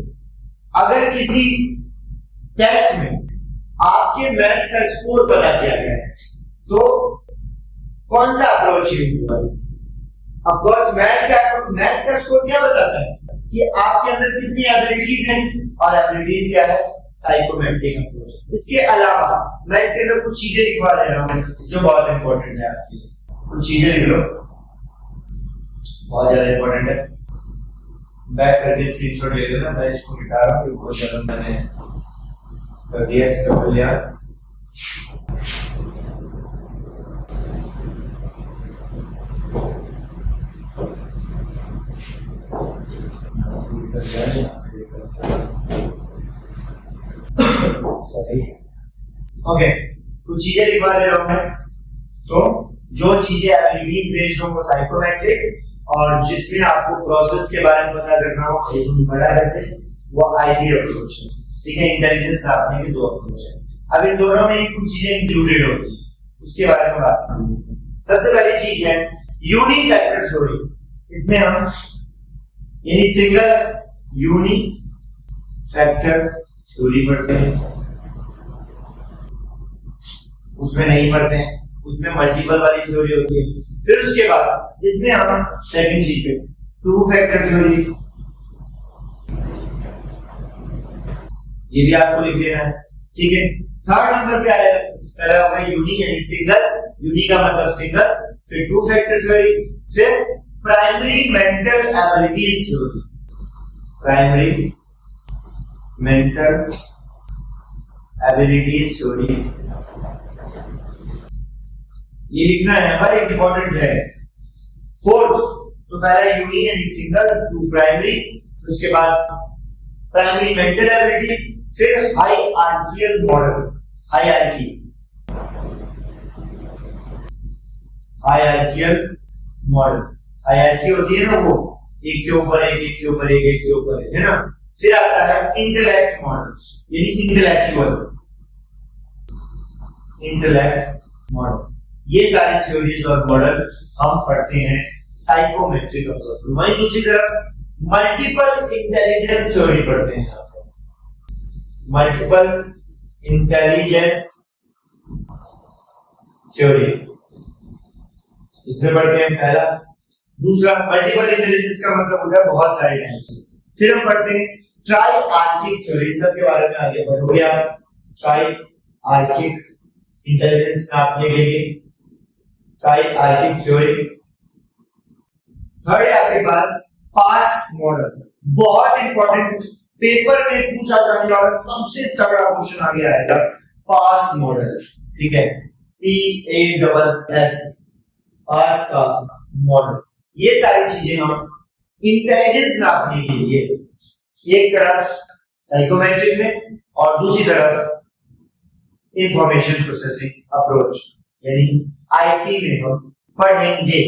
अगर किसी टेस्ट में आपके मैथ का स्कोर पता किया गया है तो कौन सा अप्रोच यूज हुआ? ऑफ कोर्स मैथ का स्कोर क्या बताता है कि आपके अंदर कितनी एबिलिटीज हैं, और एबिलिटीज क्या है, साइकोमेट्रिक अप्रोच। इसके अलावा मैं इसके अंदर कुछ चीजें लिखवा दे रहा हूँ जो बहुत इंपॉर्टेंट है आपके लिए। कुछ चीजें लिख लो, बहुत ज्यादा इंपॉर्टेंट है। बैक करके स्क्रीनशॉट ले लेना, मैं इसको मिटा रहा हूँ, बहुत ज्यादा मैंने कर दिया, इसका कर लिया। ओके, कुछ चीजें लिखवा दे रहा हूं मैं। तो जो चीजें एबिलिटीज बेस्ड हो वो साइकोमेट्रिक, और जिसमें आपको प्रोसेस के बारे में पता करना हो, पता है वैसे, वो आईपी अप्रोच है। ठीक है, इंटेलिजेंस नापने के दो अप्रोच है। अब इन दोनों में कुछ चीजें इंक्लूडेड होती है, उसके बारे में बात करेंगे। सबसे पहली चीज है यूनिक फैक्टर थ्योरी। इसमें हम यानी सिंगल यूनिक फैक्टर थ्योरी पढ़ते हैं, उसमें नहीं पढ़ते हैं, उसमें मल्टीपल वाली थ्योरी होती है। फिर उसके बाद इसमें हम सेकंड चीज पे टू फैक्टर थ्योरी, ये भी आपको लिख लेना है। ठीक है, थर्ड नंबर पे आएगा पहला होगा यूनिक यानी सिंगल, यूनिक का मतलब सिंगल, फिर टू फैक्टर थ्योरी, फिर primary mental abilities theory, primary mental abilities theory. ये लिखना है, हमारा इंपॉर्टेंट है। फोर्थ तो पहला यूनिक यानी सिंगल, टू प्राइमरी, उसके बाद प्राइमरी मेंटल एबिलिटी, फिर हाईरार्कियल मॉडल, हाईरार्कियल मॉडल। हाईरार्की होती है ना, वो एक के ऊपर एक, एक के ऊपर एक, एक के ऊपर एक, है ना। फिर आता है इंटेलेक्ट मॉडल यानी इंटेलेक्ट मॉडल। ये सारी थ्योरीज और मॉडल हम पढ़ते हैं साइकोमेट्रिक अप्रोच। वहीं दूसरी तरफ मल्टीपल इंटेलिजेंस थ्योरी पढ़ते हैं, मल्टीपल इंटेलिजेंस थ्योरी, इसमें पढ़ते हैं पहला। दूसरा मल्टीपल इंटेलिजेंस का मतलब होता है बहुत सारे टाइप्स। फिर हम पढ़ते हैं ट्राइआर्किक थ्योरी, सबके बारे में आगे पढ़ोगे आप। ट्राइआर्किक इंटेलिजेंस नापने के लिए ट्राइआर्किक थ्योरी। थर्ड है आपके पास पास मॉडल, बहुत इंपॉर्टेंट, पेपर में पूछा जाने वाला सबसे तगड़ा क्वेश्चन आगे आएगा, पास मॉडल। ठीक है, PASS, पास का मॉडल। ये सारी चीजें हम इंटेलिजेंस नापने के लिए एक तरफ साइकोमेट्रिक में और दूसरी तरफ इंफॉर्मेशन प्रोसेसिंग अप्रोच यानी आईपी में हम पढ़ेंगे।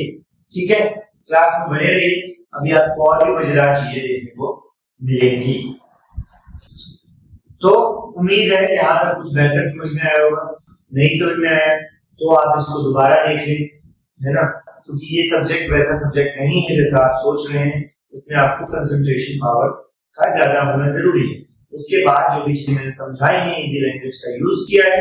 ठीक है, क्लास में बने रहिए, अभी आपको और भी मजेदार चीजें देखने को मिलेंगी। तो उम्मीद है कि यहाँ तक कुछ बेहतर समझ में आया होगा। नहीं समझ में आया तो आप इसको दोबारा देख लें, है ना, क्योंकि ये सब्जेक्ट वैसा सब्जेक्ट नहीं है जैसा आप सोच रहे हैं। इसमें आपको कंसंट्रेशन पावर का ज्यादा होना जरूरी है। उसके बाद जो भी चीजें मैंने समझाई है, इजी लैंग्वेज का यूज किया है,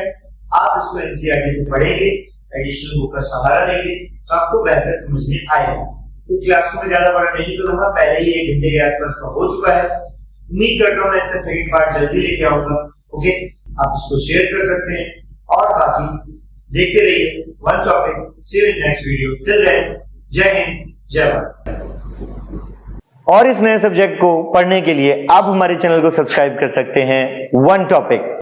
आप इसको एनसीईआरटी से पढ़ेंगे, एडिशनल बुक का सहारा लेंगे तो आपको बेहतर समझ में आएगा। इस क्लास को मैं ज्यादा बड़ा नहीं करूंगा, पहले ही 1 घंटे के आसपास का हो चुका है। उम्मीद करता हूं मैं इसका सेकंड पार्ट जल्दी लेके आऊंगा। ओके, आप इसको शेयर कर सकते हैं और बाकी देखते रहिए one topic. See you in next video, till then Jai Hind, जय भारत। और इस नए सब्जेक्ट को पढ़ने के लिए आप हमारे चैनल को सब्सक्राइब कर सकते हैं वन टॉपिक।